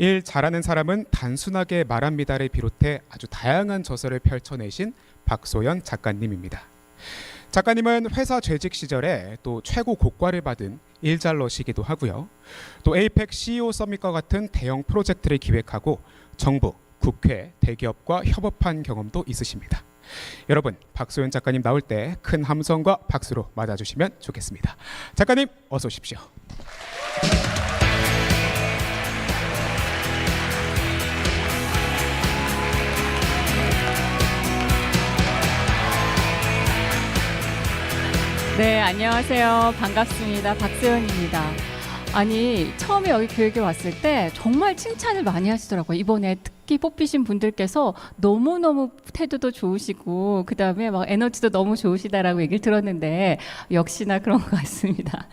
일 잘하는 사람은 단순하게 말합니다를 비롯해 아주 다양한 저서를 펼쳐내신 박소연 작가님입니다. 작가님은 회사 재직 시절에 또 최고 고과를 받은 일잘러시기도 하고요. 또 에이펙 CEO 서밋과 같은 대형 프로젝트를 기획하고 정부, 국회, 대기업과 협업한 경험도 있으십니다. 여러분, 박소연 작가님 나올 때 큰 함성과 박수로 맞아주시면 좋겠습니다. 작가님, 어서 오십시오. 네, 안녕하세요. 반갑습니다. 박소연입니다. 아니, 처음에 여기 교육에 왔을 때 정말 칭찬을 많이 하시더라고요. 이번에 특히 뽑히신 분들께서 너무너무 태도도 좋으시고 그다음에 막 에너지도 너무 좋으시다라고 얘기를 들었는데 역시나 그런 것 같습니다.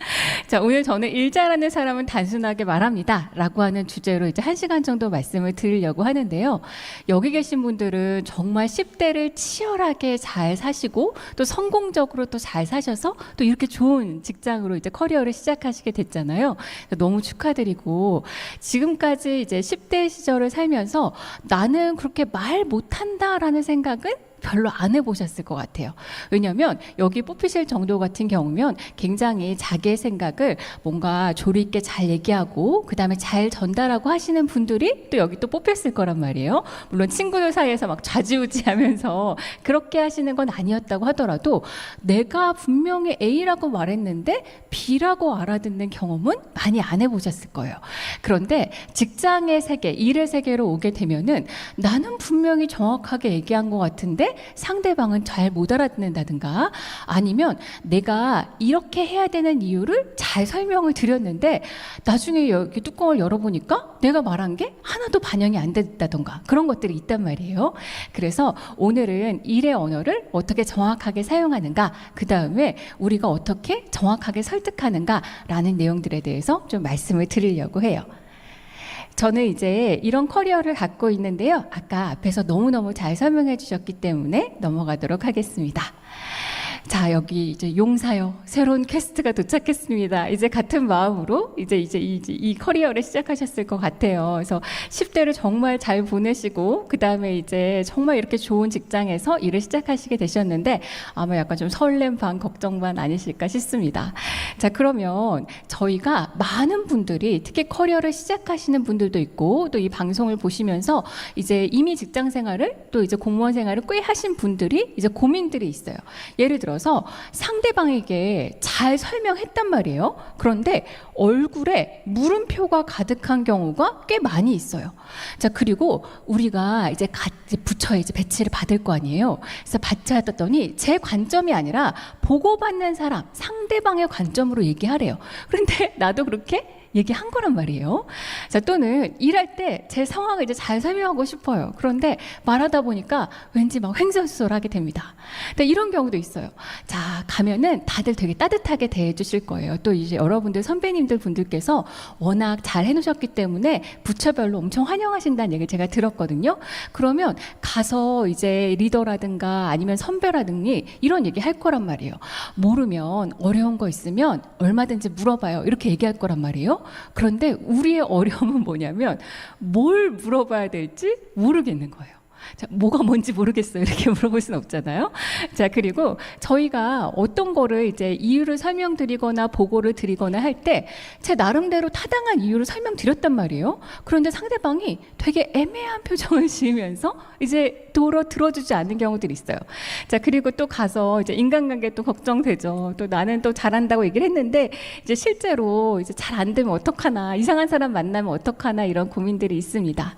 자, 오늘 저는 일 잘하는 사람은 단순하게 말합니다 라고 하는 주제로 이제 1시간 정도 말씀을 드리려고 하는데요. 여기 계신 분들은 정말 10대를 치열하게 잘 사시고 또 성공적으로 또 잘 사셔서 또 이렇게 좋은 직장으로 이제 커리어를 시작하시게 됐잖아요. 너무 축하드리고, 지금까지 이제 10대 시절을 살면서 나는 그렇게 말 못한다라는 생각은 별로 안 해보셨을 것 같아요. 왜냐하면 여기 뽑히실 정도 같은 경우면 굉장히 자기의 생각을 뭔가 조리 있게 잘 얘기하고 그 다음에 잘 전달하고 하시는 분들이 또 여기 또 뽑혔을 거란 말이에요. 물론 친구들 사이에서 막 좌지우지하면서 그렇게 하시는 건 아니었다고 하더라도 내가 분명히 A라고 말했는데 B라고 알아듣는 경험은 많이 안 해보셨을 거예요. 그런데 직장의 세계, 일의 세계로 오게 되면은 나는 분명히 정확하게 얘기한 것 같은데 상대방은 잘 못 알아듣는다든가, 아니면 내가 이렇게 해야 되는 이유를 잘 설명을 드렸는데 나중에 여기 뚜껑을 열어보니까 내가 말한 게 하나도 반영이 안 됐다던가 그런 것들이 있단 말이에요. 그래서 오늘은 일의 언어를 어떻게 정확하게 사용하는가, 그 다음에 우리가 어떻게 정확하게 설득하는가 라는 내용들에 대해서 좀 말씀을 드리려고 해요. 저는 이제 이런 커리어를 갖고 있는데요. 아까 앞에서 너무너무 잘 설명해 주셨기 때문에 넘어가도록 하겠습니다. 자, 여기 이제 용사요. 새로운 퀘스트가 도착했습니다. 이제 같은 마음으로 이제 이 커리어를 시작하셨을 것 같아요. 그래서 10대를 정말 잘 보내시고 그 다음에 이제 정말 이렇게 좋은 직장에서 일을 시작하시게 되셨는데 아마 약간 좀 설렘 반 걱정 반 아니실까 싶습니다. 자, 그러면 저희가 많은 분들이 특히 커리어를 시작하시는 분들도 있고 또 이 방송을 보시면서 이제 이미 직장 생활을 또 이제 공무원 생활을 꽤 하신 분들이 이제 고민들이 있어요. 예를 들어서 상대방에게 잘 설명했단 말이에요. 그런데 얼굴에 물음표가 가득한 경우가 꽤 많이 있어요. 자, 그리고 우리가 이제 부처에 이제 배치를 받을 거 아니에요. 그래서 받았더니 제 관점이 아니라 보고받는 사람, 상대방의 관점으로 얘기하래요. 그런데 나도 그렇게 얘기한 거란 말이에요. 자, 또는 일할 때 제 상황을 이제 잘 설명하고 싶어요. 그런데 말하다 보니까 왠지 막 횡설수설하게 됩니다. 근데 이런 경우도 있어요. 자, 가면은 다들 되게 따뜻하게 대해주실 거예요. 또 이제 여러분들 선배님들 분들께서 워낙 잘 해놓으셨기 때문에 부처별로 엄청 환영하신다는 얘기를 제가 들었거든요. 그러면 가서 이제 리더라든가 아니면 선배라든지 이런 얘기 할 거란 말이에요. 모르면 어려운 거 있으면 얼마든지 물어봐요. 이렇게 얘기할 거란 말이에요. 그런데 우리의 어려움은 뭐냐면 뭘 물어봐야 될지 모르겠는 거예요. 자, 뭐가 뭔지 모르겠어요. 이렇게 물어볼 수는 없잖아요. 자, 그리고 저희가 어떤 거를 이제 이유를 설명드리거나 보고를 드리거나 할 때 제 나름대로 타당한 이유를 설명드렸단 말이에요. 그런데 상대방이 되게 애매한 표정을 지으면서 이제 도로 들어주지 않는 경우들이 있어요. 자, 그리고 또 가서 이제 인간관계 또 걱정되죠. 또 나는 또 잘한다고 얘기를 했는데 이제 실제로 이제 잘 안 되면 어떡하나, 이상한 사람 만나면 어떡하나, 이런 고민들이 있습니다.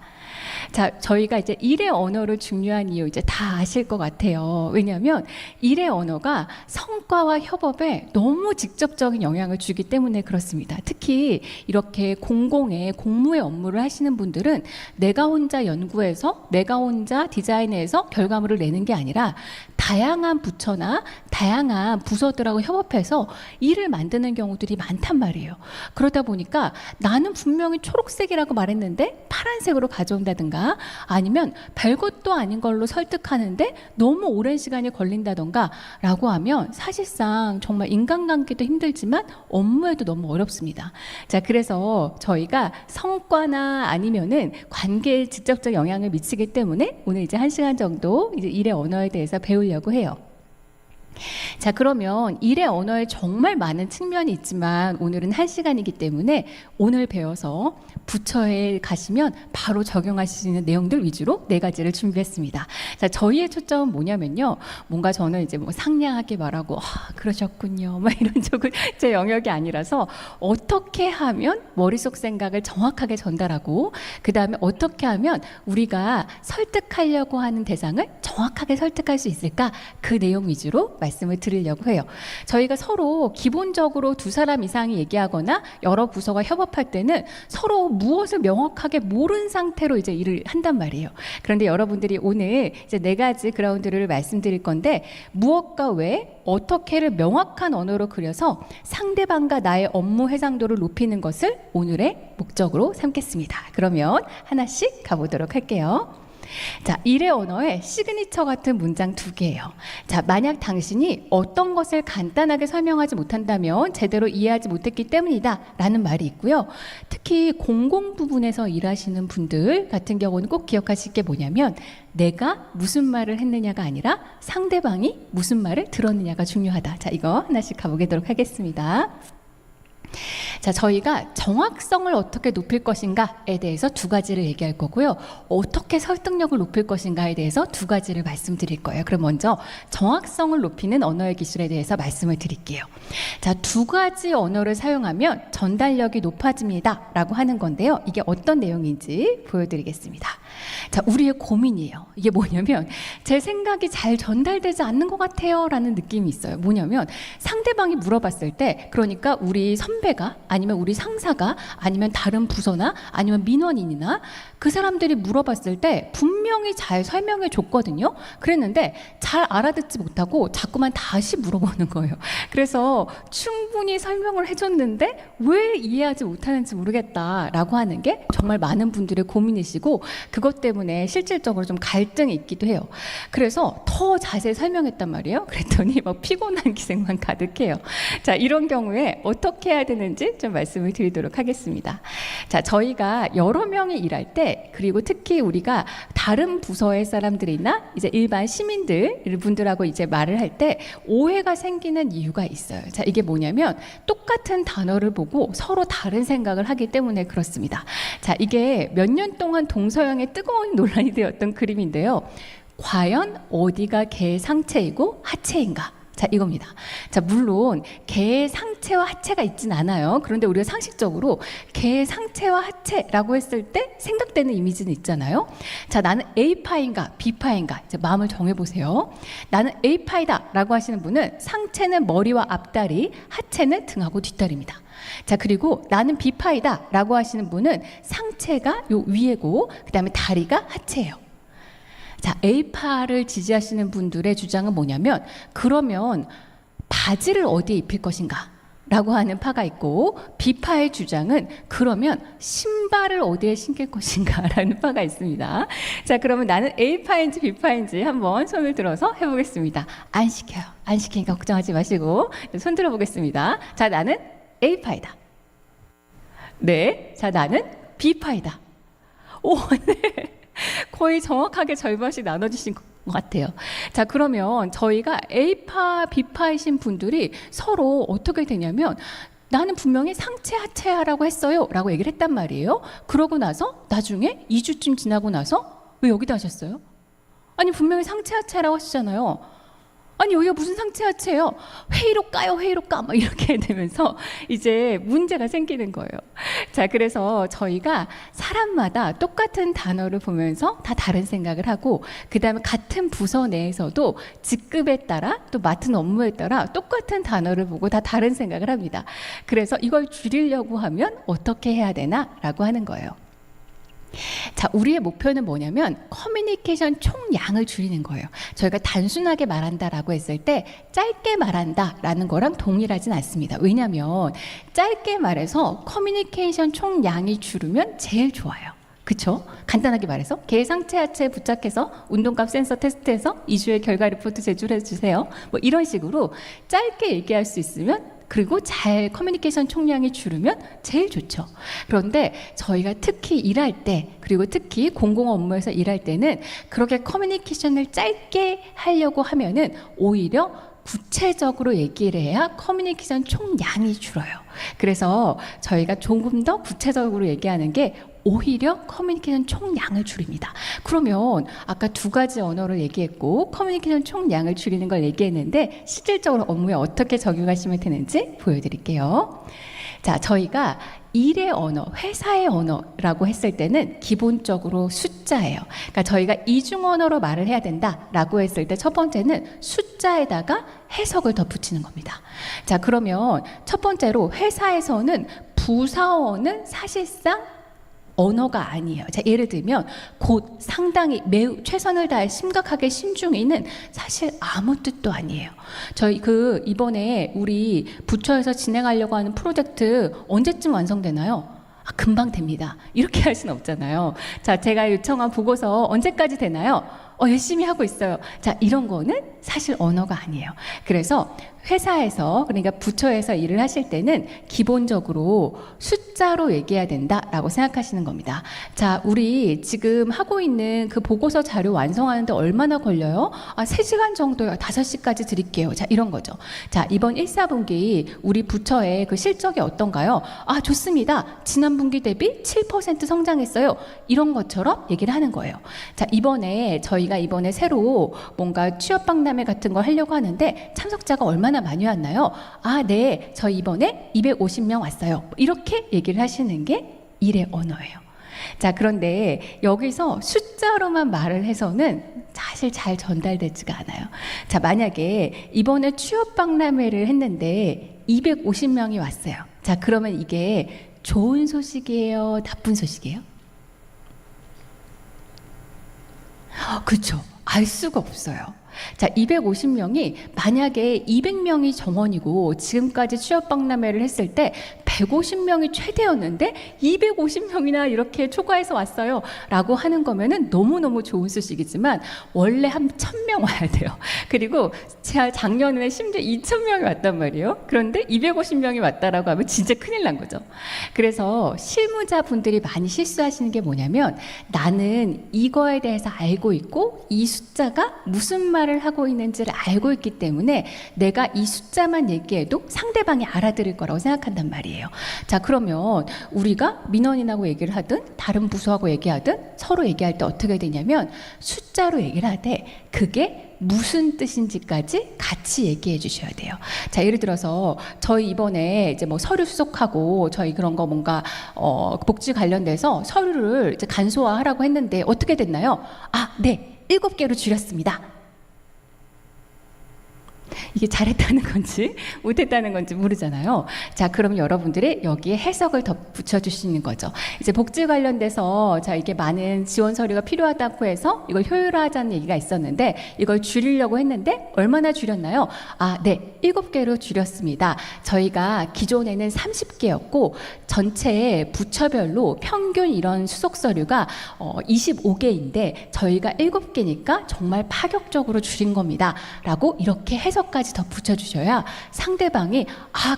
자, 저희가 이제 일의 언어를 중요한 이유 이제 다 아실 것 같아요. 왜냐하면 일의 언어가 성과와 협업에 너무 직접적인 영향을 주기 때문에 그렇습니다. 특히 이렇게 공무의 업무를 하시는 분들은 내가 혼자 연구해서 내가 혼자 디자인해서 결과물을 내는 게 아니라 다양한 부처나 다양한 부서들하고 협업해서 일을 만드는 경우들이 많단 말이에요. 그러다 보니까 나는 분명히 초록색이라고 말했는데 파란색으로 가져온다든가, 한다던가 아니면 별것도 아닌 걸로 설득하는데 너무 오랜 시간이 걸린다던가 라고 하면 사실상 정말 인간관계도 힘들지만 업무에도 너무 어렵습니다. 자, 그래서 저희가 성과나 아니면은 관계에 직접적 영향을 미치기 때문에 오늘 이제 1시간 정도 이제 일의 언어에 대해서 배우려고 해요. 자, 그러면 일의 언어에 정말 많은 측면이 있지만 오늘은 1시간이기 때문에 오늘 배워서 부처에 가시면 바로 적용하실 수 있는 내용들 위주로 4가지를 준비했습니다. 자, 저희의 초점은 뭐냐면요. 뭔가 저는 이제 뭐 상냥하게 말하고 그러셨군요. 막 이런 쪽은 제 영역이 아니라서 어떻게 하면 머릿속 생각을 정확하게 전달하고 그 다음에 어떻게 하면 우리가 설득하려고 하는 대상을 정확하게 설득할 수 있을까? 그 내용 위주로 말씀을 드리려고 해요. 저희가 서로 기본적으로 2사람 이상이 얘기하거나 여러 부서가 협업할 때는 서로 무엇을 명확하게 모르는 상태로 이제 일을 한단 말이에요. 그런데 여러분들이 오늘 이제 4가지 그라운드를 말씀드릴 건데 무엇과 왜 어떻게를 명확한 언어로 그려서 상대방과 나의 업무 해상도를 높이는 것을 오늘의 목적으로 삼겠습니다. 그러면 하나씩 가보도록 할게요. 자, 일의 언어의 시그니처 같은 문장 2개예요. 자, 만약 당신이 어떤 것을 간단하게 설명하지 못한다면 제대로 이해하지 못했기 때문이다 라는 말이 있고요. 특히 공공 부분에서 일하시는 분들 같은 경우는 꼭 기억하실 게 뭐냐면 내가 무슨 말을 했느냐가 아니라 상대방이 무슨 말을 들었느냐가 중요하다. 자, 이거 하나씩 가보도록 하겠습니다. 자, 저희가 정확성을 어떻게 높일 것인가에 대해서 2가지를 얘기할 거고요. 어떻게 설득력을 높일 것인가에 대해서 2가지를 말씀드릴 거예요. 그럼 먼저 정확성을 높이는 언어의 기술에 대해서 말씀을 드릴게요. 자, 2가지 언어를 사용하면 전달력이 높아집니다 라고 하는 건데요. 이게 어떤 내용인지 보여드리겠습니다. 자, 우리의 고민이에요. 이게 뭐냐면 제 생각이 잘 전달되지 않는 것 같아요 라는 느낌이 있어요. 뭐냐면 상대방이 물어봤을 때 그러니까 우리 선배가 아니면 우리 상사가 아니면 다른 부서나 아니면 민원인이나 그 사람들이 물어봤을 때 분명히 잘 설명해 줬거든요. 그랬는데 잘 알아듣지 못하고 자꾸만 다시 물어보는 거예요. 그래서 충분히 설명을 해줬는데 왜 이해하지 못하는지 모르겠다라고 하는 게 정말 많은 분들의 고민이시고 그것 때문에 실질적으로 좀 갈등이 있기도 해요. 그래서 더 자세히 설명했단 말이에요. 그랬더니 막 피곤한 기색만 가득해요. 자, 이런 경우에 어떻게 해야 되는지 좀 말씀을 드리도록 하겠습니다. 자, 저희가 여러 명이 일할 때 그리고 특히 우리가 다른 부서의 사람들이나 이제 일반 시민들 분들하고 이제 말을 할 때 오해가 생기는 이유가 있어요. 자, 이게 뭐냐면 똑같은 단어를 보고 서로 다른 생각을 하기 때문에 그렇습니다. 자, 이게 몇 년 동안 동서양의 뜨거운 논란이 되었던 그림인데요. 과연 어디가 개의 상체이고 하체인가? 자, 이겁니다. 자, 물론 개의 상체와 하체가 있진 않아요. 그런데 우리가 상식적으로 개의 상체와 하체라고 했을 때 생각되는 이미지는 있잖아요. 자, 나는 A파인가 B파인가 이제 마음을 정해보세요. 나는 A파이다 라고 하시는 분은 상체는 머리와 앞다리, 하체는 등하고 뒷다리입니다. 자, 그리고 나는 B파이다 라고 하시는 분은 상체가 요 위에고 그 다음에 다리가 하체예요. 자, A파를 지지하시는 분들의 주장은 뭐냐면 그러면 바지를 어디에 입힐 것인가? 라고 하는 파가 있고 B파의 주장은 그러면 신발을 어디에 신길 것인가? 라는 파가 있습니다. 자, 그러면 나는 A파인지 B파인지 한번 손을 들어서 해보겠습니다. 안 시켜요. 안 시키니까 걱정하지 마시고 손 들어보겠습니다. 자, 나는 A파이다. 네. 자, 나는 B파이다. 오, 네. 거의 정확하게 절반씩 나눠주신 것 같아요. 자, 그러면 저희가 A파, B파이신 분들이 서로 어떻게 되냐면 나는 분명히 상체 하체하라고 했어요 라고 얘기를 했단 말이에요. 그러고 나서 나중에 2주쯤 지나고 나서 왜 여기다 하셨어요? 아니 분명히 상체 하체라고 하시잖아요. 아니 여기가 무슨 상체 하체예요? 회의로 까요, 회의로 까, 막 이렇게 되면서 이제 문제가 생기는 거예요. 자, 그래서 저희가 사람마다 똑같은 단어를 보면서 다 다른 생각을 하고, 그 다음에 같은 부서 내에서도 직급에 따라 또 맡은 업무에 따라 똑같은 단어를 보고 다 다른 생각을 합니다. 그래서 이걸 줄이려고 하면 어떻게 해야 되나라고 하는 거예요. 자, 우리의 목표는 뭐냐면 커뮤니케이션 총량을 줄이는 거예요. 저희가 단순하게 말한다라고 했을 때 짧게 말한다라는 거랑 동일하진 않습니다. 왜냐하면 짧게 말해서 커뮤니케이션 총량이 줄으면 제일 좋아요. 그쵸? 간단하게 말해서 개 상체 하체에 부착해서 운동값 센서 테스트해서 2주의 결과 리포트 제출해 주세요. 뭐 이런 식으로 짧게 얘기할 수 있으면, 그리고 잘 커뮤니케이션 총량이 줄으면 제일 좋죠. 그런데 저희가 특히 일할 때, 그리고 특히 공공 업무에서 일할 때는 그렇게 커뮤니케이션을 짧게 하려고 하면은 오히려 구체적으로 얘기를 해야 커뮤니케이션 총량이 줄어요. 그래서 저희가 조금 더 구체적으로 얘기하는 게 오히려 커뮤니케이션 총량을 줄입니다. 그러면 아까 두 가지 언어를 얘기했고 커뮤니케이션 총량을 줄이는 걸 얘기했는데 실질적으로 업무에 어떻게 적용하시면 되는지 보여드릴게요. 자, 저희가 일의 언어, 회사의 언어라고 했을 때는 기본적으로 숫자예요. 그러니까 저희가 이중 언어로 말을 해야 된다라고 했을 때 첫 번째는 숫자에다가 해석을 덧붙이는 겁니다. 자, 그러면 첫 번째로 회사에서는 부사어는 사실상 언어가 아니에요. 자, 예를 들면 곧, 상당히, 매우, 최선을 다해, 심각하게, 신중히는 사실 아무 뜻도 아니에요. 저희 이번에 우리 부처에서 진행하려고 하는 프로젝트 언제쯤 완성되나요? 금방 됩니다. 이렇게 할 수는 없잖아요. 자, 제가 요청한 보고서 언제까지 되나요? 열심히 하고 있어요. 자, 이런 거는 사실 언어가 아니에요. 그래서 회사에서, 그러니까 부처에서 일을 하실 때는 기본적으로 숫자로 얘기해야 된다라고 생각하시는 겁니다. 자, 우리 지금 하고 있는 그 보고서 자료 완성하는데 얼마나 걸려요? 3시간 정도요. 5시까지 드릴게요. 자, 이런 거죠. 자, 이번 1사분기 우리 부처의 그 실적이 어떤가요? 좋습니다. 지난 분기 대비 7% 성장했어요. 이런 것처럼 얘기를 하는 거예요. 자, 저희가 이번에 새로 뭔가 취업박람회 같은 거 하려고 하는데 참석자가 얼마나 많이 왔나요? 네, 저 이번에 250명 왔어요. 이렇게 얘기를 하시는 게 일의 언어예요. 자, 그런데 여기서 숫자로만 말을 해서는 사실 잘 전달되지가 않아요. 자, 만약에 이번에 취업박람회를 했는데 250명이 왔어요. 자, 그러면 이게 좋은 소식이에요? 나쁜 소식이에요? 그렇죠. 알 수가 없어요. 자, 250명이 만약에 200명이 정원이고 지금까지 취업박람회를 했을 때 150명이 최대였는데 250명이나 이렇게 초과해서 왔어요 라고 하는 거면은 너무너무 좋은 소식이지만 원래 한 1000명 와야 돼요. 그리고 제가 작년에 심지어 2000명이 왔단 말이에요. 그런데 250명이 왔다라고 하면 진짜 큰일 난 거죠. 그래서 실무자분들이 많이 실수하시는 게 뭐냐면 나는 이거에 대해서 알고 있고 이 숫자가 무슨 말을 하고 있는지를 알고 있기 때문에 내가 이 숫자만 얘기해도 상대방이 알아들을 거라고 생각한단 말이에요. 자, 그러면 우리가 민원인하고 얘기를 하든 다른 부서하고 얘기하든 서로 얘기할 때 어떻게 되냐면 숫자로 얘기를 하되 그게 무슨 뜻인지까지 같이 얘기해 주셔야 돼요. 자, 예를 들어서 저희 이번에 이제 뭐 서류 수속하고 저희 그런 거 뭔가 복지 관련돼서 서류를 이제 간소화하라고 했는데 어떻게 됐나요? 네, 7개로 줄였습니다. 이게 잘했다는 건지 못했다는 건지 모르잖아요. 자, 그럼 여러분들이 여기에 해석을 덧붙여 주시는 거죠. 이제 복지 관련돼서 자, 이게 많은 지원 서류가 필요하다고 해서 이걸 효율화하자는 얘기가 있었는데 이걸 줄이려고 했는데 얼마나 줄였나요? 네, 7개로 줄였습니다. 저희가 기존에는 30개였고 전체 부처별로 평균 이런 수속 서류가 25개인데 저희가 7개니까 정말 파격적으로 줄인 겁니다. 라고 이렇게 해석까지 덧붙여 주셔야 상대방이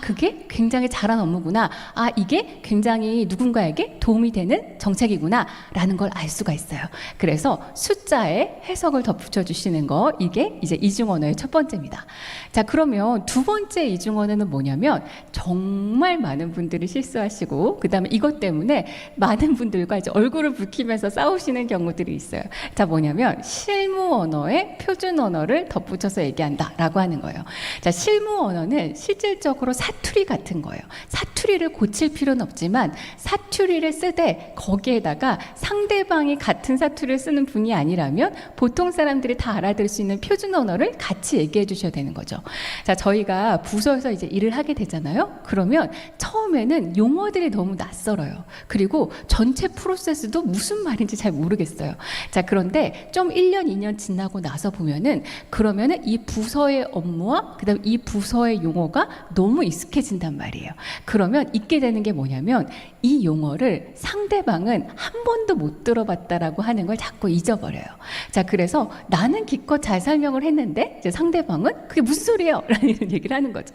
그게 굉장히 잘한 업무구나. 이게 굉장히 누군가에게 도움이 되는 정책이구나. 라는 걸 알 수가 있어요. 그래서 숫자에 해석을 덧붙여 주시는 거, 이게 이제 이중 언어의 첫 번째입니다. 자, 그러면 두 번째 이중 언어는 뭐냐면 정말 많은 분들이 실수하시고 그다음에 이것 때문에 많은 분들과 이제 얼굴을 붉히면서 싸우시는 경우들이 있어요. 자, 뭐냐면 실무 언어에 표준 언어를 덧붙여서 얘기한다라고 하는 거예요. 자, 실무 언어는 실질적으로 사투리 같은 거예요. 사투리를 고칠 필요는 없지만 사투리를 쓰되 거기에다가 상대방이 같은 사투리를 쓰는 분이 아니라면 보통 사람들이 다 알아들을 수 있는 표준 언어를 같이 얘기해 주셔야 되는 거죠. 자, 저희가 부서에서 이제 일을 하게 되잖아요. 그러면 처음에는 용어들이 너무 낯설어요. 그리고 전체 프로세스도 무슨 말인지 잘 모르겠어요. 자, 그런데 좀 1년, 2년 지나고 나서 보면은 그러면은 이 부서의 업무 업무와 그다음 이 부서의 용어가 너무 익숙해진단 말이에요. 그러면 있게 되는 게 뭐냐면 이 용어를 상대방은 한 번도 못 들어봤다라고 하는 걸 자꾸 잊어버려요. 자, 그래서 나는 기껏 잘 설명을 했는데 이제 상대방은 그게 무슨 소리예요? 라는 얘기를 하는 거죠.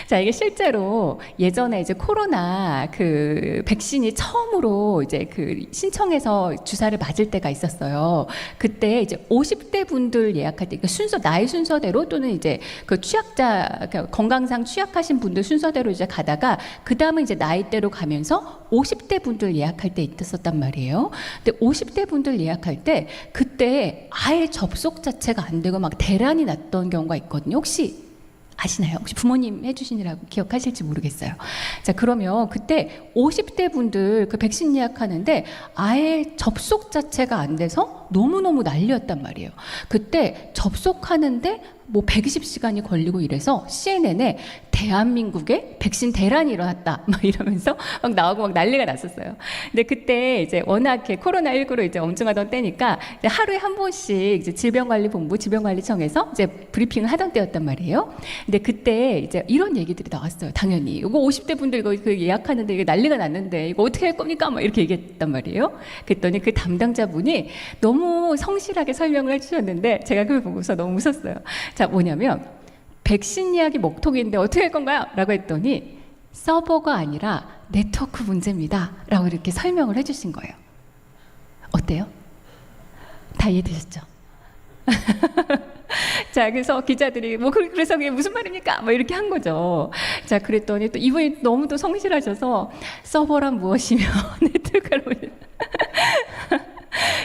자, 이게 실제로 예전에 이제 코로나 그 백신이 처음으로 이제 그 신청해서 주사를 맞을 때가 있었어요. 그때 이제 50대 분들 예약할 때 순서 나이 순서대로 또는 이제 그 취약자 그러니까 건강상 취약하신 분들 순서대로 이제 가다가 그 다음에 이제 나이대로 가면서 50대 분들 예약할 때 있었단 말이에요. 근데 50대 분들 예약할 때 그때 아예 접속 자체가 안 되고 막 대란이 났던 경우가 있거든요. 혹시 아시나요? 혹시 부모님 해주시느라고 기억하실지 모르겠어요. 자, 그러면 그때 50대 분들 그 백신 예약하는데 아예 접속 자체가 안 돼서 너무너무 난리였단 말이에요. 그때 접속하는데 뭐 120시간이 걸리고 이래서 CNN에 대한민국에 백신 대란이 일어났다 막 이러면서 막 나오고 막 난리가 났었어요. 근데 그때 이제 워낙에 코로나19로 이제 엄중하던 때니까 이제 하루에 한 번씩 이제 질병관리본부 질병관리청에서 이제 브리핑을 하던 때였단 말이에요. 근데 그때 이제 이런 얘기들이 나왔어요. 당연히 이거 50대 분들 이거 그 예약하는데 이게 난리가 났는데 이거 어떻게 할 겁니까? 막 이렇게 얘기했단 말이에요. 그랬더니 그 담당자분이 너무 성실하게 설명을 해주셨는데 제가 그걸 보고서 너무 웃었어요. 자, 뭐냐면 백신 예약이 먹통인데 어떻게 할 건가요? 라고 했더니 서버가 아니라 네트워크 문제입니다. 라고 이렇게 설명을 해주신 거예요. 어때요? 다 이해되셨죠? 자, 그래서 기자들이 뭐 그래서 그게 무슨 말입니까? 뭐 이렇게 한 거죠. 자, 그랬더니 또 이분이 너무 또 성실하셔서 서버란 무엇이며 네트워크를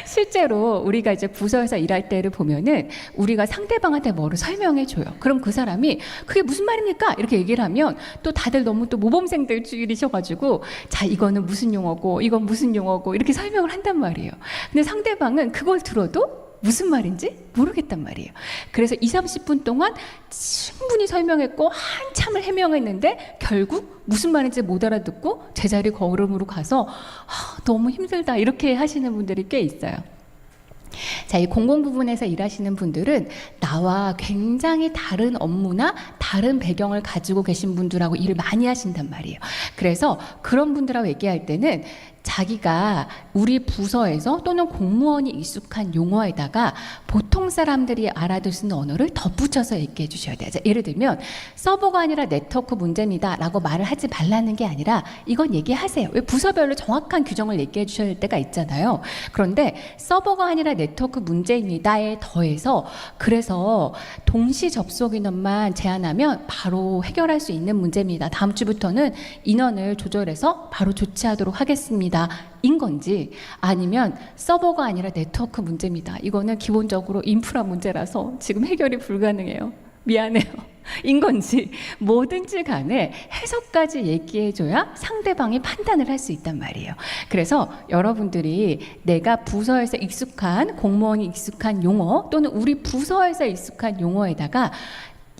실제로 우리가 이제 부서에서 일할 때를 보면은 우리가 상대방한테 뭐를 설명해 줘요. 그럼 그 사람이 그게 무슨 말입니까? 이렇게 얘기를 하면 또 다들 너무 또 모범생들 줄이셔가지고 자, 이거는 무슨 용어고 이건 무슨 용어고 이렇게 설명을 한단 말이에요. 근데 상대방은 그걸 들어도 무슨 말인지 모르겠단 말이에요. 그래서 20, 30분 동안 충분히 설명했고 한참을 해명했는데 결국 무슨 말인지 못 알아듣고 제자리 걸음으로 가서 너무 힘들다 이렇게 하시는 분들이 꽤 있어요. 자, 이 공공 부분에서 일하시는 분들은 나와 굉장히 다른 업무나 다른 배경을 가지고 계신 분들하고 일을 많이 하신단 말이에요. 그래서 그런 분들하고 얘기할 때는 자기가 우리 부서에서 또는 공무원이 익숙한 용어에다가 보통 사람들이 알아들 수 있는 언어를 덧붙여서 얘기해 주셔야 돼요. 예를 들면 서버가 아니라 네트워크 문제입니다 라고 말을 하지 말라는 게 아니라 이건 얘기하세요. 왜 부서별로 정확한 규정을 얘기해 주셔야 할 때가 있잖아요. 그런데 서버가 아니라 네트워크 문제입니다에 더해서 그래서 동시 접속 인원만 제한하면 바로 해결할 수 있는 문제입니다. 다음 주부터는 인원을 조절해서 바로 조치하도록 하겠습니다. 인 건지 아니면 서버가 아니라 네트워크 문제입니다. 이거는 기본적으로 인프라 문제라서 지금 해결이 불가능해요. 미안해요. 인 건지 뭐든지 간에 해석까지 얘기해줘야 상대방이 판단을 할 수 있단 말이에요. 그래서 여러분들이 내가 부서에서 익숙한 공무원이 익숙한 용어 또는 우리 부서에서 익숙한 용어에다가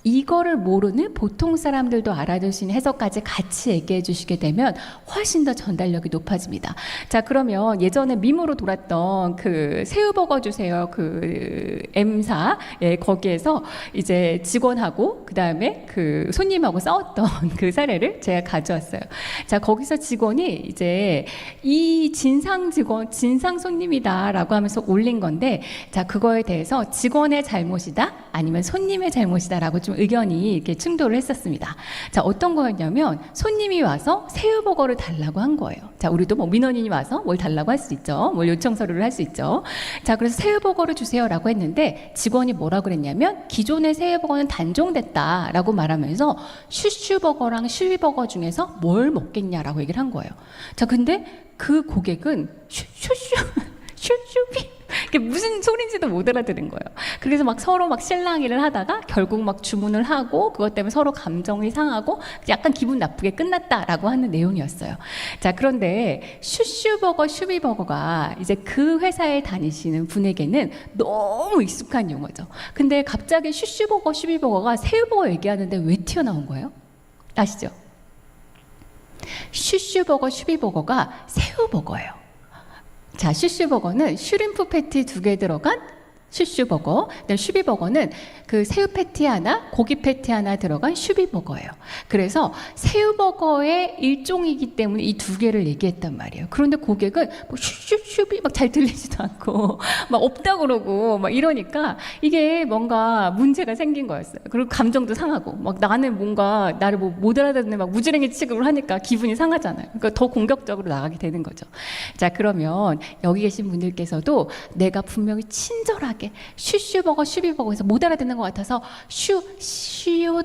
이거를 모르는 보통 사람들도 알아들 수 있는 해석까지 같이 얘기해 주시게 되면 훨씬 더 전달력이 높아집니다. 자, 그러면 예전에 밈으로 돌았던 그 새우버거 주세요 그 M사 거기에서 이제 직원하고 그 다음에 그 손님하고 싸웠던 그 사례를 제가 가져왔어요. 자, 거기서 직원이 이제 이 진상 직원 진상 손님이다라고 하면서 올린 건데 자, 그거에 대해서 직원의 잘못이다 아니면 손님의 잘못이다라고 좀 의견이 이렇게 충돌을 했었습니다. 자, 어떤 거였냐면 손님이 와서 새우버거를 달라고 한 거예요. 자, 우리도 뭐 민원인이 와서 뭘 달라고 할 수 있죠. 뭘 요청 서류를 할 수 있죠. 자, 그래서 새우버거를 주세요라고 했는데 직원이 뭐라 그랬냐면 기존의 새우버거는 단종됐다라고 말하면서 슈슈버거랑 슈위버거 중에서 뭘 먹겠냐라고 얘기를 한 거예요. 자, 근데 그 고객은 슈슈비 이게 무슨 소린지도 못 알아들은 거예요. 그래서 막 서로 막 실랑이를 하다가 결국 막 주문을 하고 그것 때문에 서로 감정이 상하고 약간 기분 나쁘게 끝났다라고 하는 내용이었어요. 자, 그런데 슈슈버거, 슈비버거가 이제 그 회사에 다니시는 분에게는 너무 익숙한 용어죠. 근데 갑자기 슈슈버거, 슈비버거가 새우버거 얘기하는데 왜 튀어나온 거예요? 아시죠? 슈슈버거, 슈비버거가 새우버거예요. 자, 슈슈버거는 슈림프 패티 2개 들어간 슈슈버거. 그다음 슈비버거는 그 새우 패티 하나, 고기 패티 하나 들어간 슈비버거예요. 그래서 새우버거의 일종이기 때문에 이 두 개를 얘기했단 말이에요. 그런데 고객은 뭐 슈슈슈비 막 잘 들리지도 않고 막 없다 그러고 막 이러니까 이게 뭔가 문제가 생긴 거였어요. 그리고 감정도 상하고 막 나는 뭔가 나를 뭐 못 알아듣는 막 무지랭이 취급을 하니까 기분이 상하잖아요. 그러니까 더 공격적으로 나가게 되는 거죠. 자, 그러면 여기 계신 분들께서도 내가 분명히 친절하게 슈슈버거 슈비버거에서 못 알아듣는 것 같아서 슈슈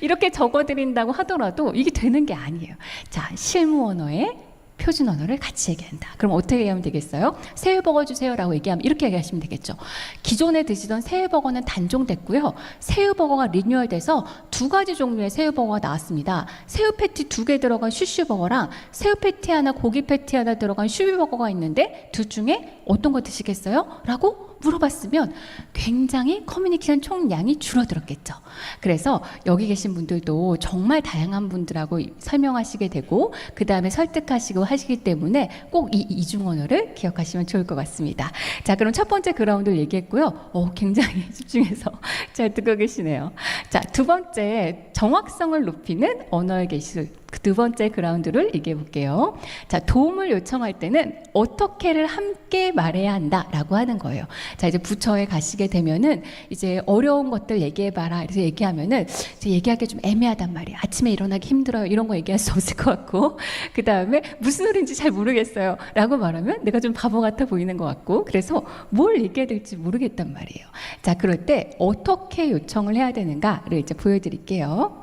이렇게 적어드린다고 하더라도 이게 되는 게 아니에요. 자, 실무 언어에 표준 언어를 같이 얘기한다. 그럼 어떻게 얘기하면 되겠어요? 새우버거 주세요라고 얘기하면 이렇게 얘기하시면 되겠죠. 기존에 드시던 새우버거는 단종됐고요. 새우버거가 리뉴얼돼서 두 가지 종류의 새우버거가 나왔습니다. 새우 패티 2개 들어간 슈슈버거랑 새우 패티 하나, 고기 패티 하나 들어간 슈비버거가 있는데 둘 중에 어떤 거 드시겠어요? 라고 물어봤으면 굉장히 커뮤니케이션 총량이 줄어들었겠죠. 그래서 여기 계신 분들도 정말 다양한 분들하고 설명하시게 되고 그 다음에 설득하시고 하시기 때문에 꼭 이 이중 언어를 기억하시면 좋을 것 같습니다. 자, 그럼 첫 번째 그라운드를 얘기했고요. 굉장히 집중해서 잘 듣고 계시네요. 자, 두 번째 정확성을 높이는 언어의 기술. 그 두 번째 그라운드를 얘기해 볼게요. 자, 도움을 요청할 때는 어떻게를 함께 말해야 한다라고 하는 거예요. 자, 이제 부처에 가시게 되면은 이제 어려운 것들 얘기해 봐라. 그래서 얘기하면은 이제 얘기하기 좀 애매하단 말이에요. 아침에 일어나기 힘들어요. 이런 거 얘기할 수 없을 것 같고, 그 다음에 무슨 소리인지 잘 모르겠어요.라고 말하면 내가 좀 바보 같아 보이는 것 같고, 그래서 뭘 얘기해야 될지 모르겠단 말이에요. 자, 그럴 때 어떻게 요청을 해야 되는가를 이제 보여드릴게요.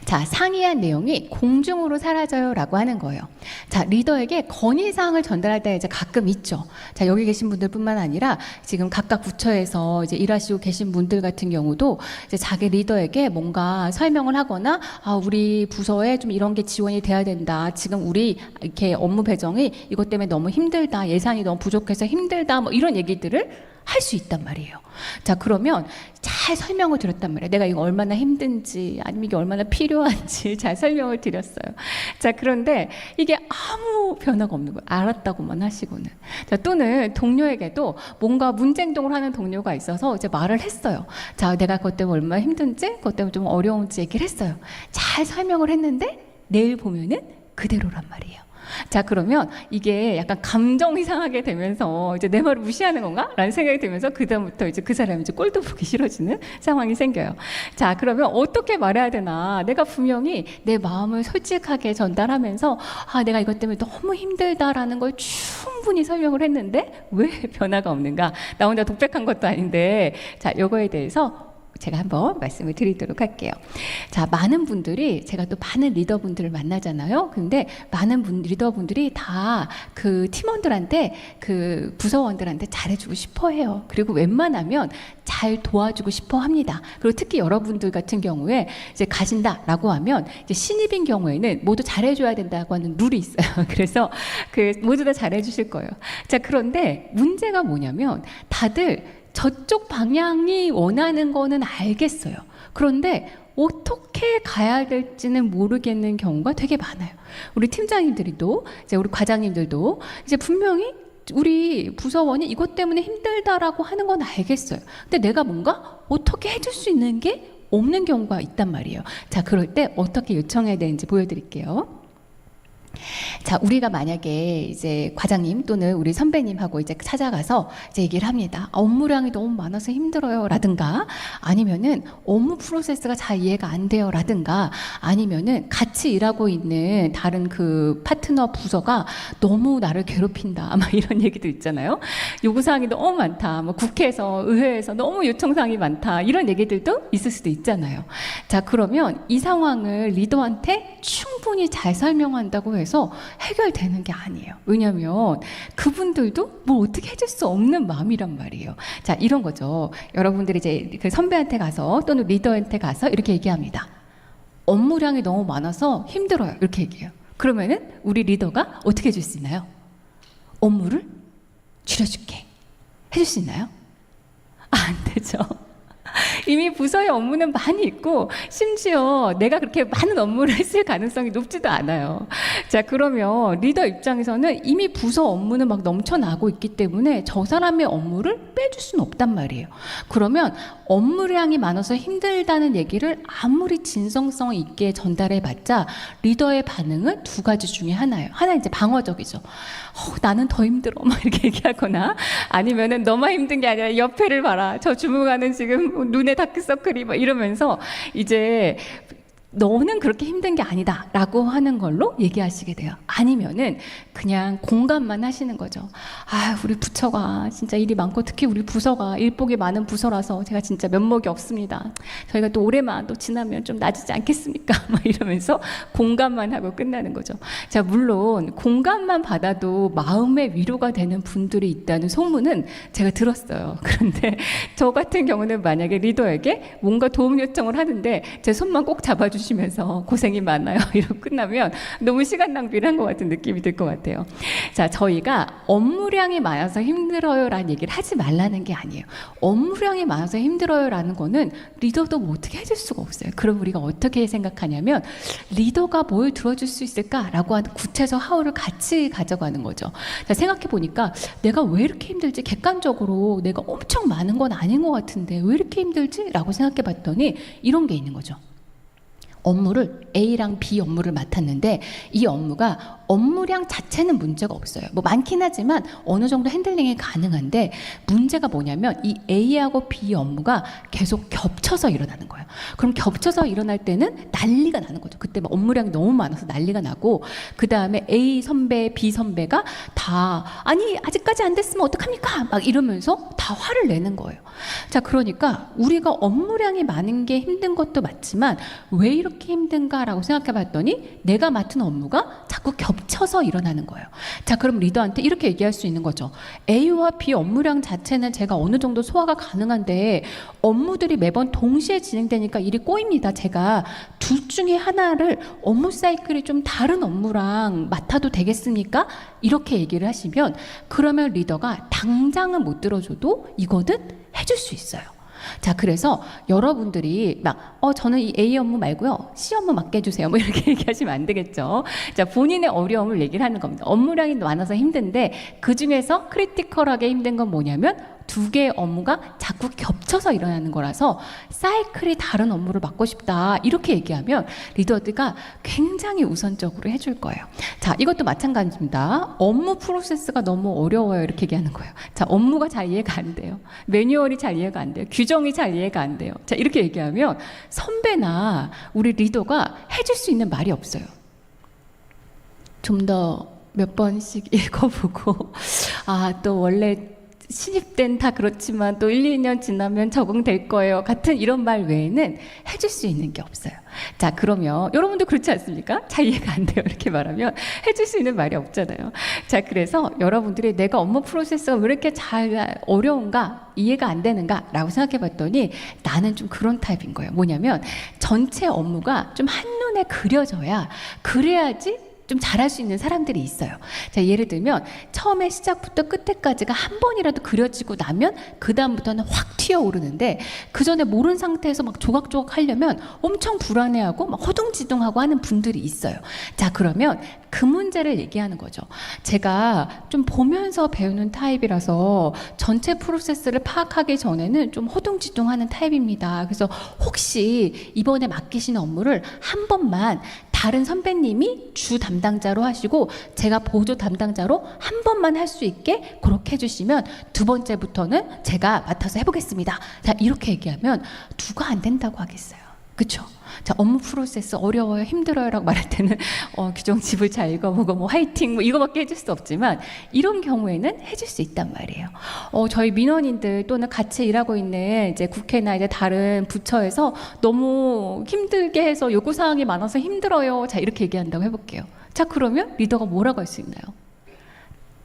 자, 상이한 내용이 공중으로 사라져요라고 하는 거예요. 자, 리더에게 건의사항을 전달할 때 이제 가끔 있죠. 자, 여기 계신 분들뿐만 아니라 지금 각각 부처에서 이제 일하시고 계신 분들 같은 경우도 이제 자기 리더에게 뭔가 설명을 하거나 우리 부서에 좀 이런 게 지원이 돼야 된다. 지금 우리 이렇게 업무 배정이 이것 때문에 너무 힘들다. 예산이 너무 부족해서 힘들다. 뭐 이런 얘기들을 할 수 있단 말이에요. 자, 그러면 잘 설명을 드렸단 말이에요. 내가 이거 얼마나 힘든지 아니면 이게 얼마나 필요한지 잘 설명을 드렸어요. 자, 그런데 이게 아무 변화가 없는 거예요. 알았다고만 하시고는. 자, 또는 동료에게도 뭔가 문제행동을 하는 동료가 있어서 이제 말을 했어요. 자, 내가 그것 때문에 얼마나 힘든지 그것 때문에 좀 어려운지 얘기를 했어요. 잘 설명을 했는데 내일 보면은 그대로란 말이에요. 자, 그러면 이게 약간 감정이 상하게 되면서 이제 내 말을 무시하는 건가? 라는 생각이 들면서 그다음부터 이제 그 사람이 이제 꼴도 보기 싫어지는 상황이 생겨요. 자, 그러면 어떻게 말해야 되나? 내가 분명히 내 마음을 솔직하게 전달하면서 내가 이것 때문에 너무 힘들다라는 걸 충분히 설명을 했는데 왜 변화가 없는가? 나 혼자 독백한 것도 아닌데, 자, 요거에 대해서 제가 한번 말씀을 드리도록 할게요. 자, 많은 분들이 제가 또 많은 리더분들을 만나잖아요. 근데 많은 리더분들이 다 그 팀원들한테 그 부서원들한테 잘해주고 싶어 해요. 그리고 웬만하면 잘 도와주고 싶어 합니다. 그리고 특히 여러분들 같은 경우에 이제 가신다라고 하면 이제 신입인 경우에는 모두 잘해줘야 된다고 하는 룰이 있어요. 그래서 그 모두 다 잘해주실 거예요. 자, 그런데 문제가 뭐냐면 다들 저쪽 방향이 원하는 거는 알겠어요. 그런데 어떻게 가야 될지는 모르겠는 경우가 되게 많아요. 우리 팀장님들도 이제 우리 과장님들도 이제 분명히 우리 부서원이 이것 때문에 힘들다라고 하는 건 알겠어요. 근데 내가 뭔가 어떻게 해줄 수 있는 게 없는 경우가 있단 말이에요. 자, 그럴 때 어떻게 요청해야 되는지 보여드릴게요. 자, 우리가 만약에 이제 과장님 또는 우리 선배님하고 이제 찾아가서 이제 얘기를 합니다. 업무량이 너무 많아서 힘들어요. 라든가 아니면은 업무 프로세스가 잘 이해가 안 돼요. 라든가 아니면은 같이 일하고 있는 다른 그 파트너 부서가 너무 나를 괴롭힌다. 아마 이런 얘기도 있잖아요. 요구사항이 너무 많다. 뭐 국회에서, 의회에서 너무 요청사항이 많다. 이런 얘기들도 있을 수도 있잖아요. 자, 그러면 이 상황을 리더한테 충분히 잘 설명한다고 해서 해결되는 게 아니에요. 왜냐하면 그분들도 뭘 어떻게 해줄 수 없는 마음이란 말이에요. 자, 이런 거죠. 여러분들이 이제 그 선배한테 가서 또는 리더한테 가서 이렇게 얘기합니다. 업무량이 너무 많아서 힘들어요. 이렇게 얘기해요. 그러면은 우리 리더가 어떻게 해줄 수 있나요? 업무를 줄여줄게. 해줄 수 있나요? 안 되죠. 이미 부서의 업무는 많이 있고 심지어 내가 그렇게 많은 업무를 했을 가능성이 높지도 않아요. 자, 그러면 리더 입장에서는 이미 부서 업무는 막 넘쳐나고 있기 때문에 저 사람의 업무를 빼줄 수는 없단 말이에요. 그러면 업무량이 많아서 힘들다는 얘기를 아무리 진성성 있게 전달해봤자 리더의 반응은 두 가지 중에 하나예요. 하나 이제 방어적이죠. 나는 더 힘들어 막 이렇게 얘기하거나 아니면은 너만 힘든 게 아니라 옆에를 봐라. 저 주무관은 지금 눈에 다크서클이 막 이러면서 이제 너는 그렇게 힘든 게 아니다 라고 하는 걸로 얘기하시게 돼요. 아니면은 그냥 공감만 하시는 거죠. 아, 우리 부처가 진짜 일이 많고 특히 우리 부서가 일복이 많은 부서라서 제가 진짜 면목이 없습니다. 저희가 또 올해만 또 지나면 좀 나아지지 않겠습니까? 막 이러면서 공감만 하고 끝나는 거죠. 자, 물론 공감만 받아도 마음의 위로가 되는 분들이 있다는 소문은 제가 들었어요. 그런데 저 같은 경우는 만약에 리더에게 뭔가 도움 요청을 하는데 제 손만 꼭 잡아주시면서 고생이 많아요 이러고 끝나면 너무 시간 낭비를 한 것 같은 느낌이 들 것 같아요. 자, 저희가 업무량이 많아서 힘들어요 라는 얘기를 하지 말라는 게 아니에요. 업무량이 많아서 힘들어요 라는 거는 리더도 뭐 어떻게 해줄 수가 없어요. 그럼 우리가 어떻게 생각하냐면 리더가 뭘 들어줄 수 있을까라고 하는 구체적 하우를 같이 가져가는 거죠. 자, 생각해 보니까 내가 왜 이렇게 힘들지? 객관적으로 내가 엄청 많은 건 아닌 것 같은데 왜 이렇게 힘들지? 라고 생각해 봤더니 이런 게 있는 거죠. 업무를 A랑 B 업무를 맡았는데 이 업무가 업무량 자체는 문제가 없어요. 뭐 많긴 하지만 어느 정도 핸들링이 가능한데 문제가 뭐냐면 이 A하고 B 업무가 계속 겹쳐서 일어나는 거예요. 그럼 겹쳐서 일어날 때는 난리가 나는 거죠. 그때 막 업무량이 너무 많아서 난리가 나고 그 다음에 A 선배, B 선배가 다 아니 아직까지 안 됐으면 어떡합니까? 막 이러면서 다 화를 내는 거예요. 자, 그러니까 우리가 업무량이 많은 게 힘든 것도 맞지만 왜 이렇게 힘든가라고 생각해 봤더니 내가 맡은 업무가 자꾸 겹쳐서 일어나는 거예요. 자, 그럼 리더한테 이렇게 얘기할 수 있는 거죠. A와 B 업무량 자체는 제가 어느 정도 소화가 가능한데 업무들이 매번 동시에 진행되니까 일이 꼬입니다. 제가 둘 중에 하나를 업무 사이클이 좀 다른 업무랑 맡아도 되겠습니까? 이렇게 얘기를 하시면 그러면 리더가 당장은 못 들어줘도 이거는 해줄 수 있어요. 자, 그래서 여러분들이 막 저는 이 A 업무 말고요 C 업무 맡게 해주세요 뭐 이렇게 얘기하시면 안 되겠죠. 자, 본인의 어려움을 얘기를 하는 겁니다. 업무량이 많아서 힘든데 그 중에서 크리티컬하게 힘든 건 뭐냐면 두 개의 업무가 자꾸 겹쳐서 일어나는 거라서 사이클이 다른 업무를 맡고 싶다 이렇게 얘기하면 리더들가 굉장히 우선적으로 해줄 거예요. 자, 이것도 마찬가지입니다. 업무 프로세스가 너무 어려워요 이렇게 얘기하는 거예요. 자, 업무가 잘 이해가 안 돼요. 매뉴얼이 잘 이해가 안 돼요. 규정이 잘 이해가 안 돼요. 자, 이렇게 얘기하면 선배나 우리 리더가 해줄 수 있는 말이 없어요. 좀 더 몇 번씩 읽어보고 또 원래 신입된 다 그렇지만 또 1, 2년 지나면 적응될 거예요 같은 이런 말 외에는 해줄 수 있는 게 없어요. 자, 그러면 여러분도 그렇지 않습니까? 잘 이해가 안 돼요 이렇게 말하면 해줄 수 있는 말이 없잖아요. 자, 그래서 여러분들이 내가 업무 프로세스가 왜 이렇게 잘 어려운가 이해가 안 되는가 라고 생각해 봤더니 나는 좀 그런 타입인 거예요. 뭐냐면 전체 업무가 좀 한눈에 그려져야 그래야지 좀 잘할 수 있는 사람들이 있어요. 자, 예를 들면 처음에 시작부터 끝에까지가 한 번이라도 그려지고 나면 그 다음부터는 확 튀어오르는데 그 전에 모르는 상태에서 막 조각조각 하려면 엄청 불안해하고 막 허둥지둥하고 하는 분들이 있어요. 자, 그러면 그 문제를 얘기하는 거죠. 제가 좀 보면서 배우는 타입이라서 전체 프로세스를 파악하기 전에는 좀 허둥지둥하는 타입입니다. 그래서 혹시 이번에 맡기시는 업무를 한 번만 다른 선배님이 주 담당자로 하시고 제가 보조 담당자로 한 번만 할 수 있게 그렇게 해주시면 두 번째부터는 제가 맡아서 해보겠습니다. 자, 이렇게 얘기하면 누가 안 된다고 하겠어요. 그렇죠? 자, 업무 프로세스 어려워요, 힘들어요 라고 말할 때는 규정집을 잘 읽어보고 뭐 화이팅 뭐 이거밖에 해줄 수 없지만 이런 경우에는 해줄 수 있단 말이에요. 저희 민원인들 또는 같이 일하고 있는 이제 국회나 이제 다른 부처에서 너무 힘들게 해서 요구사항이 많아서 힘들어요. 자, 이렇게 얘기한다고 해볼게요. 자, 그러면 리더가 뭐라고 할 수 있나요?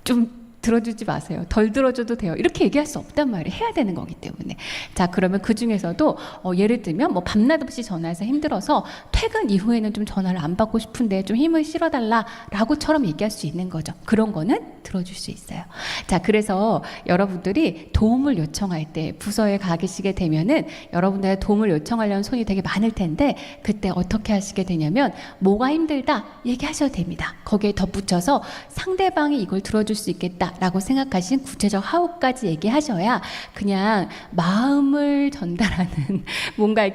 좀 들어주지 마세요. 덜 들어줘도 돼요. 이렇게 얘기할 수 없단 말이에요. 해야 되는 거기 때문에. 자, 그러면 그 중에서도 예를 들면 뭐 밤낮 없이 전화해서 힘들어서 퇴근 이후에는 좀 전화를 안 받고 싶은데 좀 힘을 실어달라라고처럼 얘기할 수 있는 거죠. 그런 거는 들어줄 수 있어요. 자, 그래서 여러분들이 도움을 요청할 때 부서에 가 계시게 되면은 여러분들의 도움을 요청하려는 손이 되게 많을 텐데 그때 어떻게 하시게 되냐면 뭐가 힘들다 얘기하셔도 됩니다. 거기에 덧붙여서 상대방이 이걸 들어줄 수 있겠다라고 생각하신 구체적 하우까지 얘기하셔야 그냥 마음을 전달하는 뭔가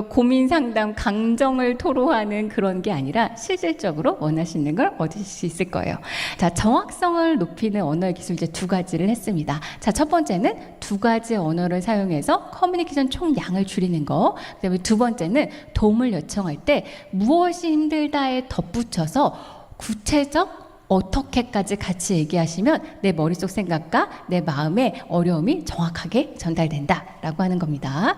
고민 상담, 감정을 토로하는 그런 게 아니라 실질적으로 원하시는 걸 얻으실 수 있을 거예요. 자, 정확성을 높이는 언어의 기술 이제 두 가지를 했습니다. 자, 첫 번째는 두 가지 언어를 사용해서 커뮤니케이션 총량을 줄이는 거. 그다음에 두 번째는 도움을 요청할 때 무엇이 힘들다에 덧붙여서 구체적 어떻게까지 같이 얘기하시면 내 머릿속 생각과 내 마음의 어려움이 정확하게 전달된다라고 하는 겁니다.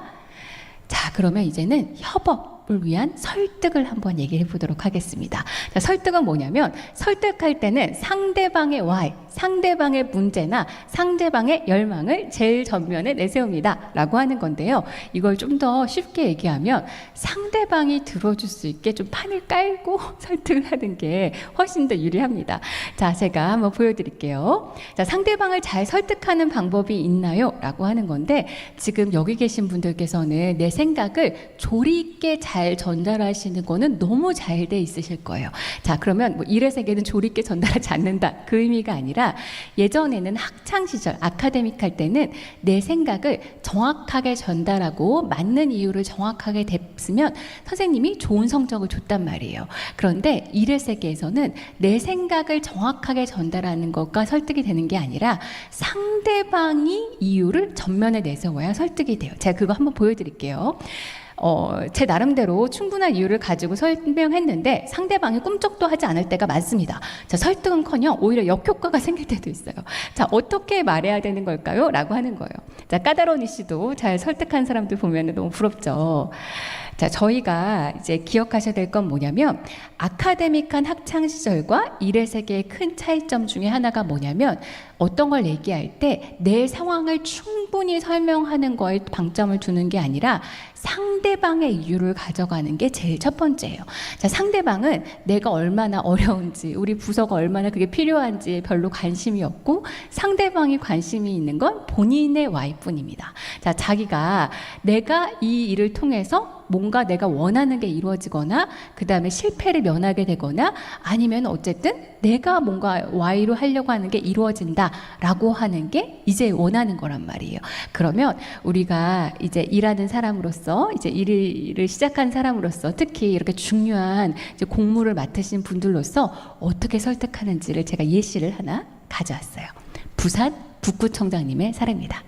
자, 그러면 이제는 협업을 위한 설득을 한번 얘기해 보도록 하겠습니다. 자, 설득은 뭐냐면 설득할 때는 상대방의 why, 상대방의 문제나 상대방의 열망을 제일 전면에 내세웁니다 라고 하는 건데요. 이걸 좀 더 쉽게 얘기하면 상대방이 들어줄 수 있게 좀 판을 깔고 설득을 하는 게 훨씬 더 유리합니다. 자, 제가 한번 보여드릴게요. 자, 상대방을 잘 설득하는 방법이 있나요? 라고 하는 건데 지금 여기 계신 분들께서는 내 생각을 조리 있게 잘 전달하시는 거는 너무 잘 돼 있으실 거예요. 자, 그러면 뭐 일의 세계는 조리 있게 전달하지 않는다 그 의미가 아니라 예전에는 학창 시절 아카데믹 할 때는 내 생각을 정확하게 전달하고 맞는 이유를 정확하게 댔으면 선생님이 좋은 성적을 줬단 말이에요. 그런데 일의 세계에서는 내 생각을 정확하게 전달하는 것과 설득이 되는 게 아니라 상대방이 이유를 전면에 내세워야 설득이 돼요. 제가 그거 한번 보여드릴게요. 제 나름대로 충분한 이유를 가지고 설명했는데 상대방이 꿈쩍도 하지 않을 때가 많습니다. 자, 설득은커녕 오히려 역효과가 생길 때도 있어요. 자, 어떻게 말해야 되는 걸까요? 라고 하는 거예요. 자, 까다로운 이씨도 잘 설득한 사람들 보면 너무 부럽죠. 자, 저희가 이제 기억하셔야 될 건 뭐냐면 아카데믹한 학창 시절과 일의 세계의 큰 차이점 중에 하나가 뭐냐면 어떤 걸 얘기할 때 내 상황을 충분히 설명하는 거에 방점을 두는 게 아니라 상대방의 이유를 가져가는 게 제일 첫 번째예요. 자, 상대방은 내가 얼마나 어려운지, 우리 부서가 얼마나 그게 필요한지 별로 관심이 없고 상대방이 관심이 있는 건 본인의 Y뿐입니다. 자, 자기가 내가 이 일을 통해서 뭔가 내가 원하는 게 이루어지거나 그 다음에 실패를 면하게 되거나 아니면 어쨌든 내가 뭔가 Y로 하려고 하는 게 이루어진다라고 하는 게 이제 원하는 거란 말이에요. 그러면 우리가 이제 일하는 사람으로서 이제 일을 시작한 사람으로서 특히 이렇게 중요한 이제 공무를 맡으신 분들로서 어떻게 설득하는지를 제가 예시를 하나 가져왔어요. 부산 북구청장님의 사례입니다.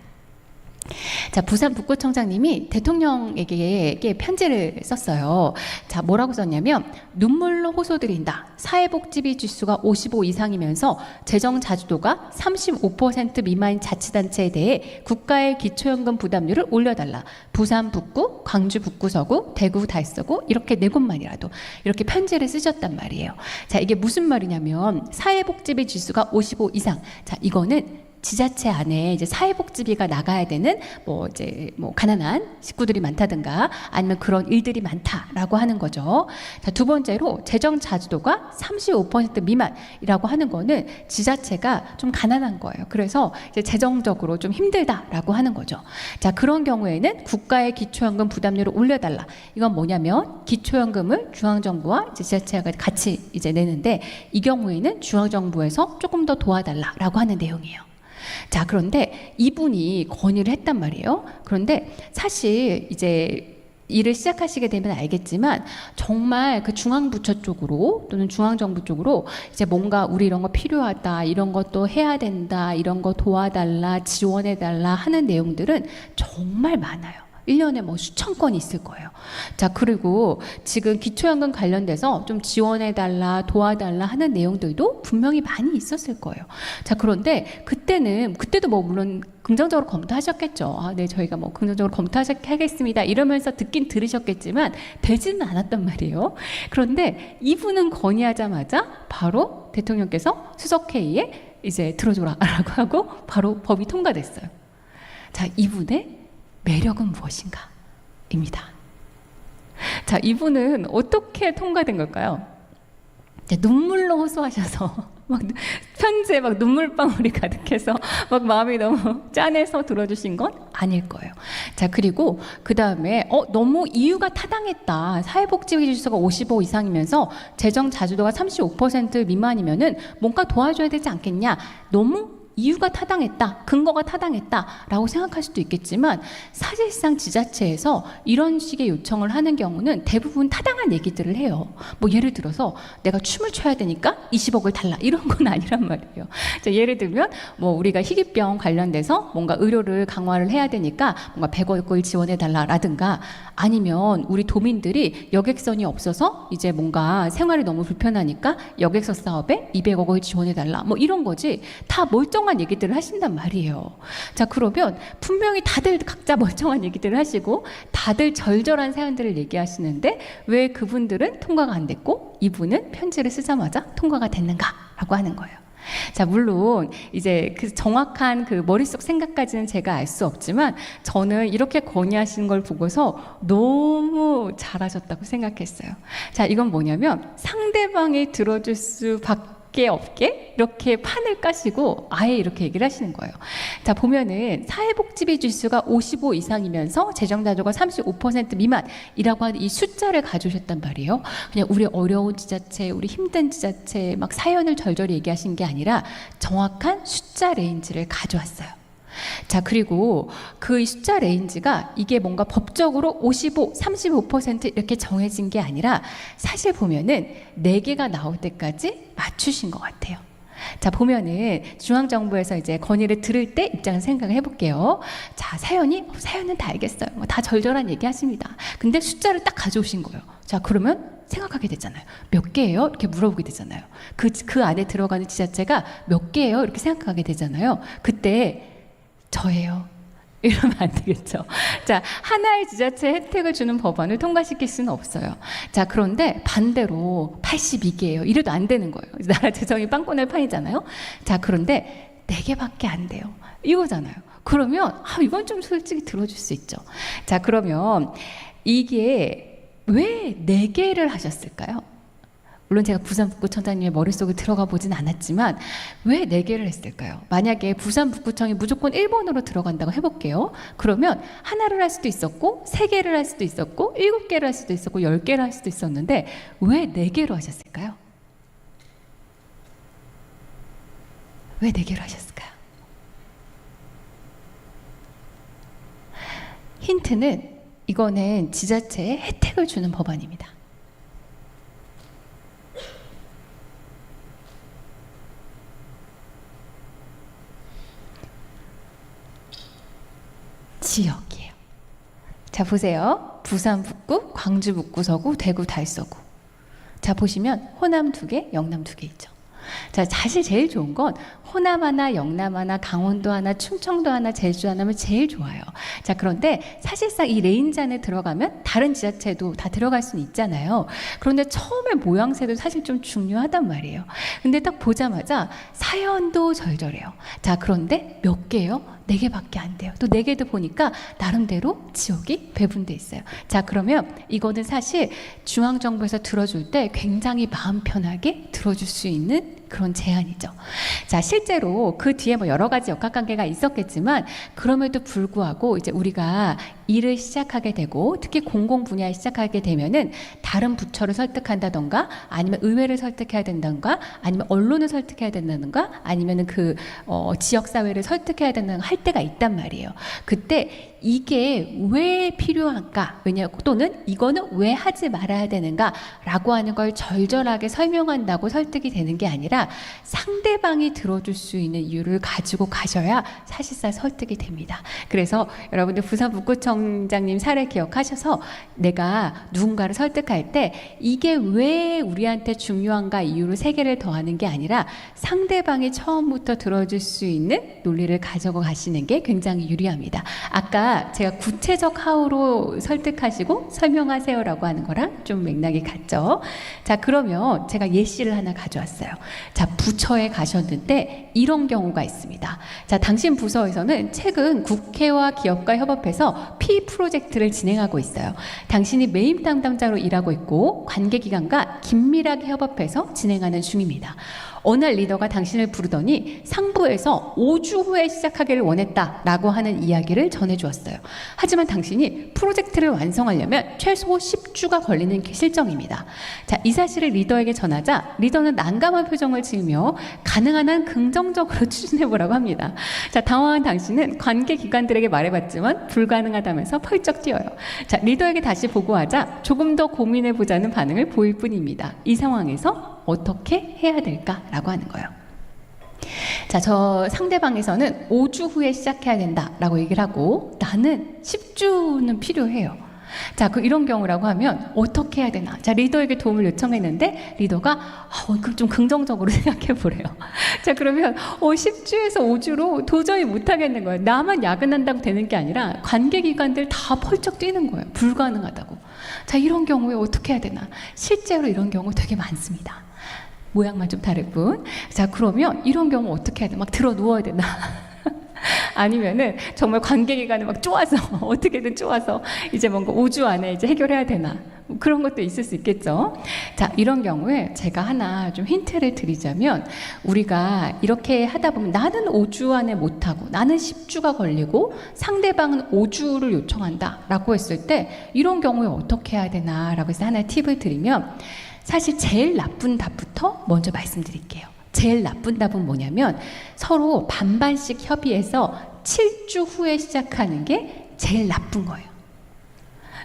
자, 부산 북구청장님이 대통령에게 편지를 썼어요. 자, 뭐라고 썼냐면 눈물로 호소드린다. 사회복지비 지수가 55 이상이면서 재정 자주도가 35% 미만인 자치단체에 대해 국가의 기초연금 부담률을 올려달라. 부산 북구, 광주 북구 서구, 대구 달서구 이렇게 네 곳만이라도 이렇게 편지를 쓰셨단 말이에요. 자, 이게 무슨 말이냐면 사회복지비 지수가 55 이상. 자, 이거는 지자체 안에 이제 사회복지비가 나가야 되는 가난한 식구들이 많다든가 아니면 그런 일들이 많다라고 하는 거죠. 자, 두 번째로 재정 자주도가 35% 미만이라고 하는 거는 지자체가 좀 가난한 거예요. 그래서 이제 재정적으로 좀 힘들다라고 하는 거죠. 자, 그런 경우에는 국가의 기초연금 부담률을 올려달라. 이건 뭐냐면 기초연금을 중앙정부와 이제 지자체가 같이 이제 내는데 이 경우에는 중앙정부에서 조금 더 도와달라라고 하는 내용이에요. 자, 그런데 이분이 건의를 했단 말이에요. 그런데 사실 이제 일을 시작하시게 되면 알겠지만 정말 그 중앙부처 쪽으로 또는 중앙정부 쪽으로 이제 뭔가 우리 이런 거 필요하다, 이런 것도 해야 된다, 이런 거 도와달라, 지원해달라 하는 내용들은 정말 많아요. 1년에 뭐 수천 건이 있을 거예요. 자, 그리고 지금 기초연금 관련돼서 좀 지원해달라, 도와달라 하는 내용들도 분명히 많이 있었을 거예요. 자, 그런데 그때도 뭐 물론 긍정적으로 검토하셨겠죠. 아, 네, 저희가 뭐 긍정적으로 검토하겠습니다. 이러면서 듣긴 들으셨겠지만 되지는 않았단 말이에요. 그런데 이분은 건의하자마자 바로 대통령께서 수석회의에 이제 들어줘라라고 하고 바로 법이 통과됐어요. 자, 이분의 매력은 무엇인가? 입니다. 자, 이분은 어떻게 통과된 걸까요? 이제 눈물로 호소하셔서 막 편지에 막 눈물방울이 가득해서 막 마음이 너무 짠해서 들어주신 건 아닐 거예요. 자, 그리고 그 다음에 너무 이유가 타당했다. 사회복지지수가 55 이상이면서 재정 자주도가 35% 미만이면은 뭔가 도와줘야 되지 않겠냐. 너무 이유가 타당했다, 근거가 타당했다라고 생각할 수도 있겠지만 사실상 지자체에서 이런 식의 요청을 하는 경우는 대부분 타당한 얘기들을 해요. 뭐 예를 들어서 내가 춤을 춰야 되니까 20억을 달라 이런 건 아니란 말이에요. 자, 예를 들면 뭐 우리가 희귀병 관련돼서 뭔가 의료를 강화를 해야 되니까 뭔가 100억을 지원해 달라라든가 아니면 우리 도민들이 여객선이 없어서 이제 뭔가 생활이 너무 불편하니까 여객선 사업에 200억을 지원해 달라 뭐 이런 거지. 다 멀쩡한 얘기들을 하신단 말이에요. 자, 그러면 분명히 다들 각자 멀쩡한 얘기들을 하시고 다들 절절한 사연들을 얘기하시는데 왜 그분들은 통과가 안 됐고 이분은 편지를 쓰자마자 통과가 됐는가라고 하는 거예요. 자, 물론 이제 그 정확한 그 머릿속 생각까지는 제가 알 수 없지만 저는 이렇게 건의하시는 걸 보고서 너무 잘하셨다고 생각했어요. 자, 이건 뭐냐면 상대방이 들어줄 수밖에 없게 이렇게 판을 까시고 아예 이렇게 얘기를 하시는 거예요. 자, 보면은 사회복지비 지수가 55 이상이면서 재정자조가 35% 미만이라고 하는 이 숫자를 가져오셨단 말이에요. 그냥 우리 어려운 지자체, 우리 힘든 지자체 막 사연을 절절히 얘기하신 게 아니라 정확한 숫자 레인지를 가져왔어요. 자, 그리고 그 숫자 레인지가 이게 뭔가 법적으로 55, 35% 이렇게 정해진 게 아니라 사실 보면은 4개가 나올 때까지 맞추신 것 같아요. 자, 보면은 중앙정부에서 이제 건의를 들을 때 입장을 생각을 해볼게요. 자, 사연은 다 알겠어요. 뭐 다 절절한 얘기 하십니다. 근데 숫자를 딱 가져오신 거예요. 자, 그러면 생각하게 되잖아요. 몇 개예요? 이렇게 물어보게 되잖아요. 그 안에 들어가는 지자체가 몇 개예요? 이렇게 생각하게 되잖아요. 그때 저예요. 이러면 안 되겠죠. 자, 하나의 지자체 혜택을 주는 법안을 통과시킬 수는 없어요. 자, 그런데 반대로 82개예요. 이래도 안 되는 거예요. 나라 재정이 빵꾸날 판이잖아요. 자, 그런데 4개밖에 안 돼요. 이거잖아요. 그러면 이건 좀 솔직히 들어줄 수 있죠. 자, 그러면 이게 왜 4개를 하셨을까요? 물론 제가 부산북구청장님의 머릿속에 들어가 보진 않았지만 왜 4개를 했을까요? 만약에 부산북구청이 무조건 1번으로 들어간다고 해볼게요. 그러면 하나를 할 수도 있었고 3개를 할 수도 있었고 7개를 할 수도 있었고 10개를 할 수도 있었는데 왜 4개로 하셨을까요? 왜 4개로 하셨을까요? 힌트는 이거는 지자체에 혜택을 주는 법안입니다. 지역이에요. 자, 보세요. 부산 북구, 광주 북구 서구, 대구 달서구. 자, 보시면 호남 2개, 영남 2개 있죠. 자, 사실 제일 좋은 건 호남 하나, 영남 하나, 강원도 하나, 충청도 하나, 제주 하나면 제일 좋아요. 자, 그런데 사실상 이 레인지 안에 들어가면 다른 지자체도 다 들어갈 수는 있잖아요. 그런데 처음에 모양새도 사실 좀 중요하단 말이에요. 근데 딱 보자마자 사연도 절절해요. 자, 그런데 몇 개요? 4개밖에 안 돼요. 또 4개도 보니까 나름대로 지역이 배분돼 있어요. 자, 그러면 이거는 사실 중앙정부에서 들어줄 때 굉장히 마음 편하게 들어줄 수 있는 그런 제안이죠. 자, 실제로 그 뒤에 뭐 여러 가지 역학관계가 있었겠지만 그럼에도 불구하고 이제 우리가 일을 시작하게 되고 특히 공공 분야에 시작하게 되면은 다른 부처를 설득한다던가 아니면 의회를 설득해야 된다던가 아니면 언론을 설득해야 된다던가 아니면은 그 지역 사회를 설득해야 된다던가 할 때가 있단 말이에요. 그때 이게 왜 필요한가? 또는 이거는 왜 하지 말아야 되는가라고 하는 걸 절절하게 설명한다고 설득이 되는 게 아니라 상대방이 들어줄 수 있는 이유를 가지고 가셔야 사실상 설득이 됩니다. 그래서 여러분들 부산북구청장님 사례 기억하셔서 내가 누군가를 설득할 때 이게 왜 우리한테 중요한가 이유를 3개를 더하는 게 아니라 상대방이 처음부터 들어줄 수 있는 논리를 가지고 가시는 게 굉장히 유리합니다. 아까 제가 구체적 하우로 설득하시고 설명하세요라고 하는 거랑 좀 맥락이 같죠. 자, 그러면 제가 예시를 하나 가져왔어요. 자, 부처에 가셨는데 이런 경우가 있습니다. 자, 당신 부서에서는 최근 국회와 기업과 협업해서 P 프로젝트를 진행하고 있어요. 당신이 메인 담당자로 일하고 있고 관계기관과 긴밀하게 협업해서 진행하는 중입니다. 어느 날 리더가 당신을 부르더니 상부에서 5주 후에 시작하기를 원했다라고 하는 이야기를 전해주었어요. 하지만 당신이 프로젝트를 완성하려면 최소 10주가 걸리는 실정입니다. 자, 이 사실을 리더에게 전하자 리더는 난감한 표정을 지으며 가능한 한 긍정적으로 추진해보라고 합니다. 자, 당황한 당신은 관계기관들에게 말해봤지만 불가능하다면서 펄쩍 뛰어요. 자, 리더에게 다시 보고하자 조금 더 고민해보자는 반응을 보일 뿐입니다. 이 상황에서 어떻게 해야 될까라고 하는 거예요. 자, 저 상대방에서는 5주 후에 시작해야 된다라고 얘기를 하고 나는 10주는 필요해요. 자, 이런 경우라고 하면 어떻게 해야 되나? 자, 리더에게 도움을 요청했는데 리더가 좀 긍정적으로 생각해 보래요. 자, 그러면 10주에서 5주로 도저히 못 하겠는 거예요. 나만 야근한다고 되는 게 아니라 관계기관들 다 펄쩍 뛰는 거예요. 불가능하다고. 자, 이런 경우에 어떻게 해야 되나? 실제로 이런 경우 되게 많습니다. 모양만 좀 다를 뿐. 자, 그러면 이런 경우 어떻게 해야 돼? 막 들어 누워야 되나? 아니면은 정말 관계기관을 막 쪼아서 어떻게든 쪼아서 이제 뭔가 5주 안에 이제 해결해야 되나? 그런 것도 있을 수 있겠죠. 자, 이런 경우에 제가 하나 좀 힌트를 드리자면 우리가 이렇게 하다 보면 나는 5주 안에 못하고 나는 10주가 걸리고 상대방은 5주를 요청한다라고 했을 때 이런 경우에 어떻게 해야 되나라고 해서 하나 팁을 드리면 사실 제일 나쁜 답부터 먼저 말씀드릴게요. 제일 나쁜 답은 뭐냐면 서로 반반씩 협의해서 7주 후에 시작하는 게 제일 나쁜 거예요.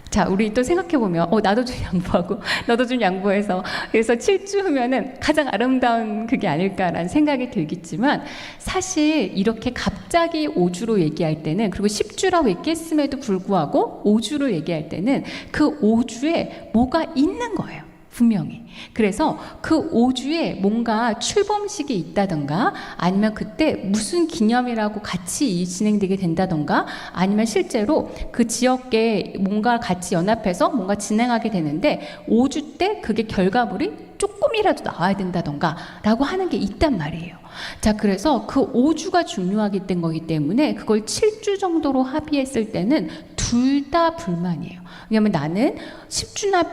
자, 우리 또 생각해보면 나도 좀 양보하고 너도 좀 양보해서 그래서 7주 후면은 가장 아름다운 그게 아닐까라는 생각이 들겠지만 사실 이렇게 갑자기 5주로 얘기할 때는 그리고 10주라고 얘기했음에도 불구하고 5주로 얘기할 때는 그 5주에 뭐가 있는 거예요. 분명히. 그래서 그 5주에 뭔가 출범식이 있다던가 아니면 그때 무슨 기념이라고 같이 진행되게 된다던가 아니면 실제로 그 지역에 뭔가 같이 연합해서 뭔가 진행하게 되는데 5주 때 그게 결과물이 조금이라도 나와야 된다던가 라고 하는 게 있단 말이에요. 자, 그래서 그 5주가 중요하기 때문에 그걸 7주 정도로 합의했을 때는 둘 다 불만이에요. 왜냐면 나는 10주는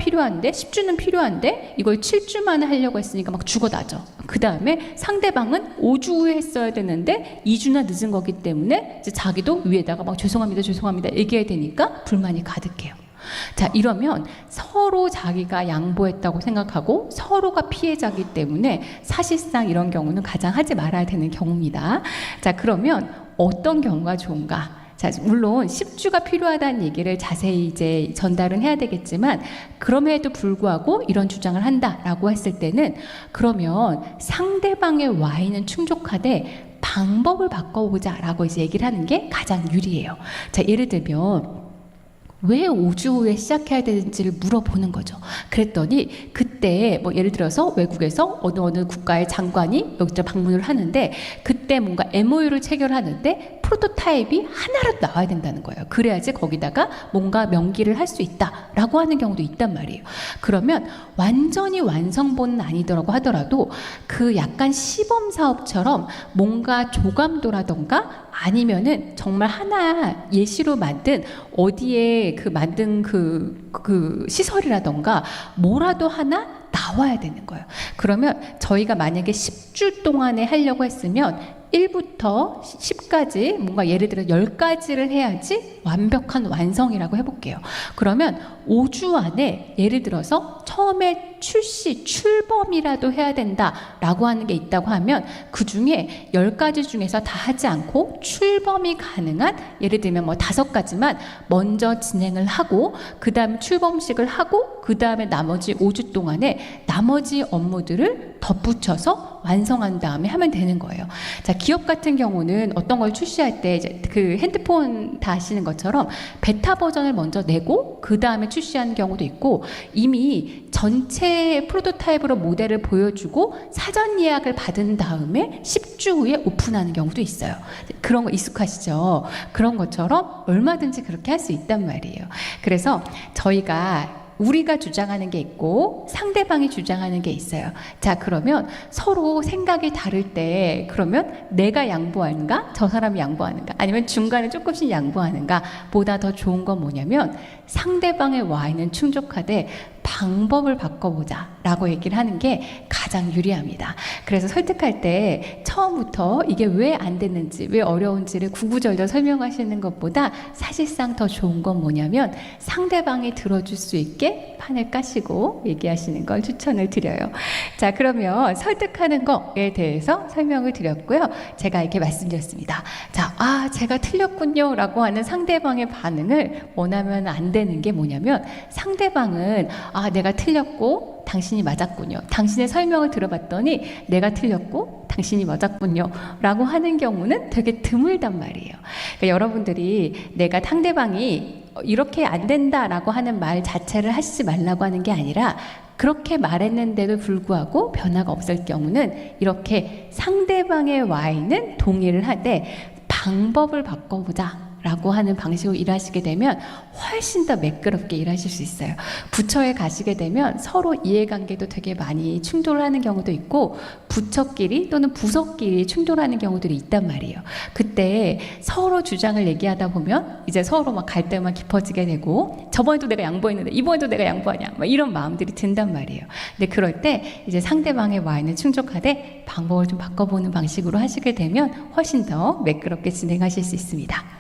필요한데 이걸 7주 만에 하려고 했으니까 막 죽어 나죠. 그 다음에 상대방은 5주 후에 했어야 되는데 2주나 늦은 거기 때문에 이제 자기도 위에다가 막 죄송합니다 얘기해야 되니까 불만이 가득해요. 자, 이러면 서로 자기가 양보했다고 생각하고 서로가 피해자이기 때문에 사실상 이런 경우는 가장 하지 말아야 되는 경우입니다. 자, 그러면 어떤 경우가 좋은가? 자, 물론 10주가 필요하다는 얘기를 자세히 이제 전달은 해야 되겠지만 그럼에도 불구하고 이런 주장을 한다라고 했을 때는 그러면 상대방의 와인은 충족하되 방법을 바꿔보자라고 이제 얘기를 하는 게 가장 유리해요. 자, 예를 들면 왜 5주 후에 시작해야 되는지를 물어보는 거죠. 그랬더니 그때 뭐 예를 들어서 외국에서 어느 국가의 장관이 여기서 방문을 하는데 그때 뭔가 MOU를 체결하는데 프로토타입이 하나라도 나와야 된다는 거예요. 그래야지 거기다가 뭔가 명기를 할 수 있다라고 하는 경우도 있단 말이에요. 그러면 완전히 완성본은 아니더라고 하더라도 그 약간 시범 사업처럼 뭔가 조감도라던가 아니면은 정말 하나 예시로 만든 어디에 만든 그 시설이라던가 뭐라도 하나 나와야 되는 거예요. 그러면 저희가 만약에 10주 동안에 하려고 했으면 1부터 10까지 뭔가 예를 들어 10가지를 해야지 완벽한 완성이라고 해볼게요. 그러면 5주 안에 예를 들어서 처음에 출범이라도 해야 된다라고 하는 게 있다고 하면 그 중에 10가지 중에서 다 하지 않고 출범이 가능한 예를 들면 뭐 5가지만 먼저 진행을 하고 그 다음에 출범식을 하고 그 다음에 나머지 5주 동안에 나머지 업무들을 덧붙여서 완성한 다음에 하면 되는 거예요. 자, 기업 같은 경우는 어떤 걸 출시할 때 이제 그 핸드폰 다 아시는 것처럼 베타 버전을 먼저 내고 그 다음에 출시하는 경우도 있고 이미 전체 프로토타입으로 모델을 보여주고 사전 예약을 받은 다음에 10주 후에 오픈하는 경우도 있어요. 그런 거 익숙하시죠? 그런 것처럼 얼마든지 그렇게 할 수 있단 말이에요. 그래서 저희가 우리가 주장하는 게 있고 상대방이 주장하는 게 있어요. 자, 그러면 서로 생각이 다를 때 그러면 내가 양보하는가? 저 사람이 양보하는가? 아니면 중간에 조금씩 양보하는가? 보다 더 좋은 건 뭐냐면 상대방의 와인은 충족하되 방법을 바꿔보자 라고 얘기를 하는 게 가장 유리합니다. 그래서 설득할 때 처음부터 이게 왜 안 됐는지, 왜 어려운지를 구구절절 설명하시는 것보다 사실상 더 좋은 건 뭐냐면 상대방이 들어줄 수 있게 판을 까시고 얘기하시는 걸 추천을 드려요. 자, 그러면 설득하는 거에 대해서 설명을 드렸고요. 제가 이렇게 말씀드렸습니다. 자, 제가 틀렸군요 라고 하는 상대방의 반응을 원하면 안 되는 게 뭐냐면 상대방은 내가 틀렸고 당신이 맞았군요. 당신의 설명을 들어봤더니 내가 틀렸고 당신이 맞았군요 라고 하는 경우는 되게 드물단 말이에요. 그러니까 여러분들이 내가 상대방이 이렇게 안 된다라고 하는 말 자체를 하시지 말라고 하는 게 아니라 그렇게 말했는데도 불구하고 변화가 없을 경우는 이렇게 상대방의 와인은 동의를 하되 방법을 바꿔보자 라고 하는 방식으로 일하시게 되면 훨씬 더 매끄럽게 일하실 수 있어요. 부처에 가시게 되면 서로 이해관계도 되게 많이 충돌을 하는 경우도 있고 부처끼리 또는 부서끼리 충돌하는 경우들이 있단 말이에요. 그때 서로 주장을 얘기하다 보면 이제 서로 막 갈등만 깊어지게 되고 저번에도 내가 양보했는데 이번에도 내가 양보하냐 막 이런 마음들이 든단 말이에요. 근데 그럴 때 이제 상대방의 와인을 충족하되 방법을 좀 바꿔보는 방식으로 하시게 되면 훨씬 더 매끄럽게 진행하실 수 있습니다.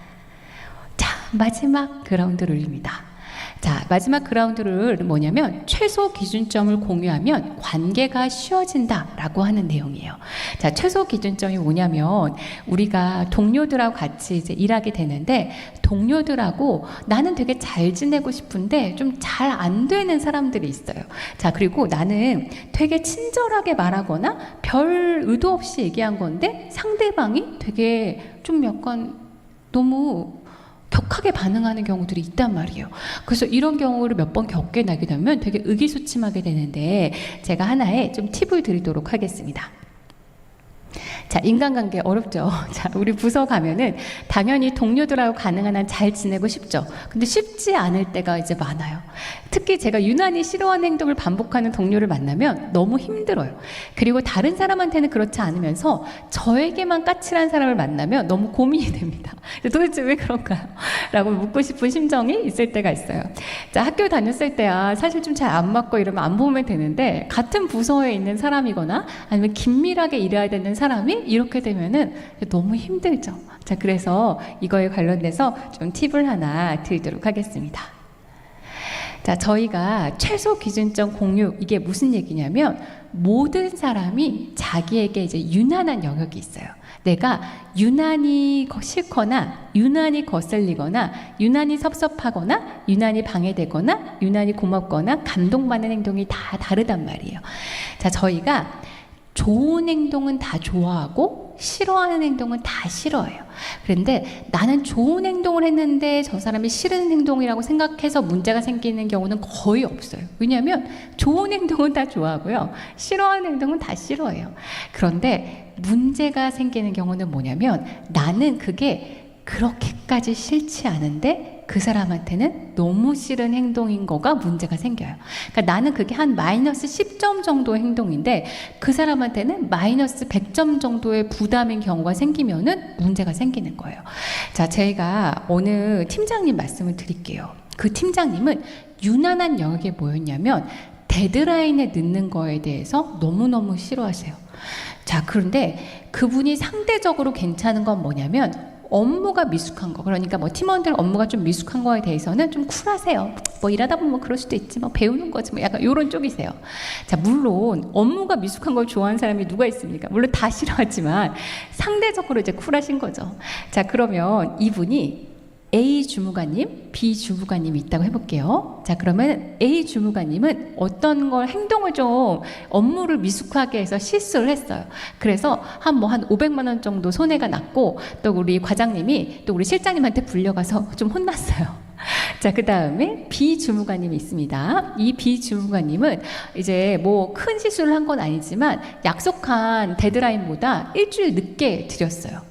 마지막 그라운드 룰입니다. 자, 마지막 그라운드 룰은 뭐냐면 최소 기준점을 공유하면 관계가 쉬워진다라고 하는 내용이에요. 자, 최소 기준점이 뭐냐면 우리가 동료들하고 같이 이제 일하게 되는데 동료들하고 나는 되게 잘 지내고 싶은데 좀 잘 안 되는 사람들이 있어요. 자, 그리고 나는 되게 친절하게 말하거나 별 의도 없이 얘기한 건데 상대방이 되게 좀 약간 너무 격하게 반응하는 경우들이 있단 말이에요. 그래서 이런 경우를 몇 번 겪게 나게 되면 되게 의기소침하게 되는데 제가 하나의 좀 팁을 드리도록 하겠습니다. 자, 인간관계 어렵죠. 자, 우리 부서 가면은 당연히 동료들하고 가능한 한 잘 지내고 싶죠. 근데 쉽지 않을 때가 이제 많아요. 특히 제가 유난히 싫어하는 행동을 반복하는 동료를 만나면 너무 힘들어요. 그리고 다른 사람한테는 그렇지 않으면서 저에게만 까칠한 사람을 만나면 너무 고민이 됩니다. 도대체 왜 그런가요? 라고 묻고 싶은 심정이 있을 때가 있어요. 자, 학교 다녔을 때야 사실 좀 잘 안 맞고 이러면 안 보면 되는데 같은 부서에 있는 사람이거나 아니면 긴밀하게 일해야 되는 사람이 이렇게 되면은 너무 힘들죠. 자, 그래서 이거에 관련돼서 좀 팁을 하나 드리도록 하겠습니다. 자, 저희가 최소 기준점 공유, 이게 무슨 얘기냐면 모든 사람이 자기에게 이제 유난한 영역이 있어요. 내가 유난히 싫거나 유난히 거슬리거나 유난히 섭섭하거나 유난히 방해되거나 유난히 고맙거나 감동받는 행동이 다 다르단 말이에요. 자, 저희가 좋은 행동은 다 좋아하고 싫어하는 행동은 다 싫어해요. 그런데 나는 좋은 행동을 했는데 저 사람이 싫은 행동이라고 생각해서 문제가 생기는 경우는 거의 없어요. 왜냐하면 좋은 행동은 다 좋아하고요. 싫어하는 행동은 다 싫어해요. 그런데 문제가 생기는 경우는 뭐냐면 나는 그게 그렇게까지 싫지 않은데 그 사람한테는 너무 싫은 행동인 거가 문제가 생겨요. 그러니까 나는 그게 한 마이너스 10점 정도의 행동인데 그 사람한테는 마이너스 100점 정도의 부담인 경우가 생기면은 문제가 생기는 거예요. 자, 제가 어느 팀장님 말씀을 드릴게요. 그 팀장님은 유난한 영역이 뭐였냐면 데드라인에 늦는 거에 대해서 너무너무 싫어하세요. 자, 그런데 그분이 상대적으로 괜찮은 건 뭐냐면 업무가 미숙한 거, 그러니까 뭐 팀원들 업무가 좀 미숙한 거에 대해서는 좀 쿨하세요. 뭐 일하다 보면 뭐 그럴 수도 있지, 뭐 배우는 거지, 뭐 약간 이런 쪽이세요. 자, 물론 업무가 미숙한 걸 좋아하는 사람이 누가 있습니까? 물론 다 싫어하지만 상대적으로 이제 쿨하신 거죠. 자, 그러면 이분이 A 주무관님, B 주무관님이 있다고 해볼게요. 자, 그러면 A 주무관님은 어떤 걸 행동을 좀 업무를 미숙하게 해서 실수를 했어요. 그래서 한 500만 원 정도 손해가 났고 또 우리 과장님이 또 우리 실장님한테 불려가서 좀 혼났어요. 자, 그 다음에 B 주무관님이 있습니다. 이 B 주무관님은 이제 뭐 큰 실수를 한 건 아니지만 약속한 데드라인보다 일주일 늦게 드렸어요.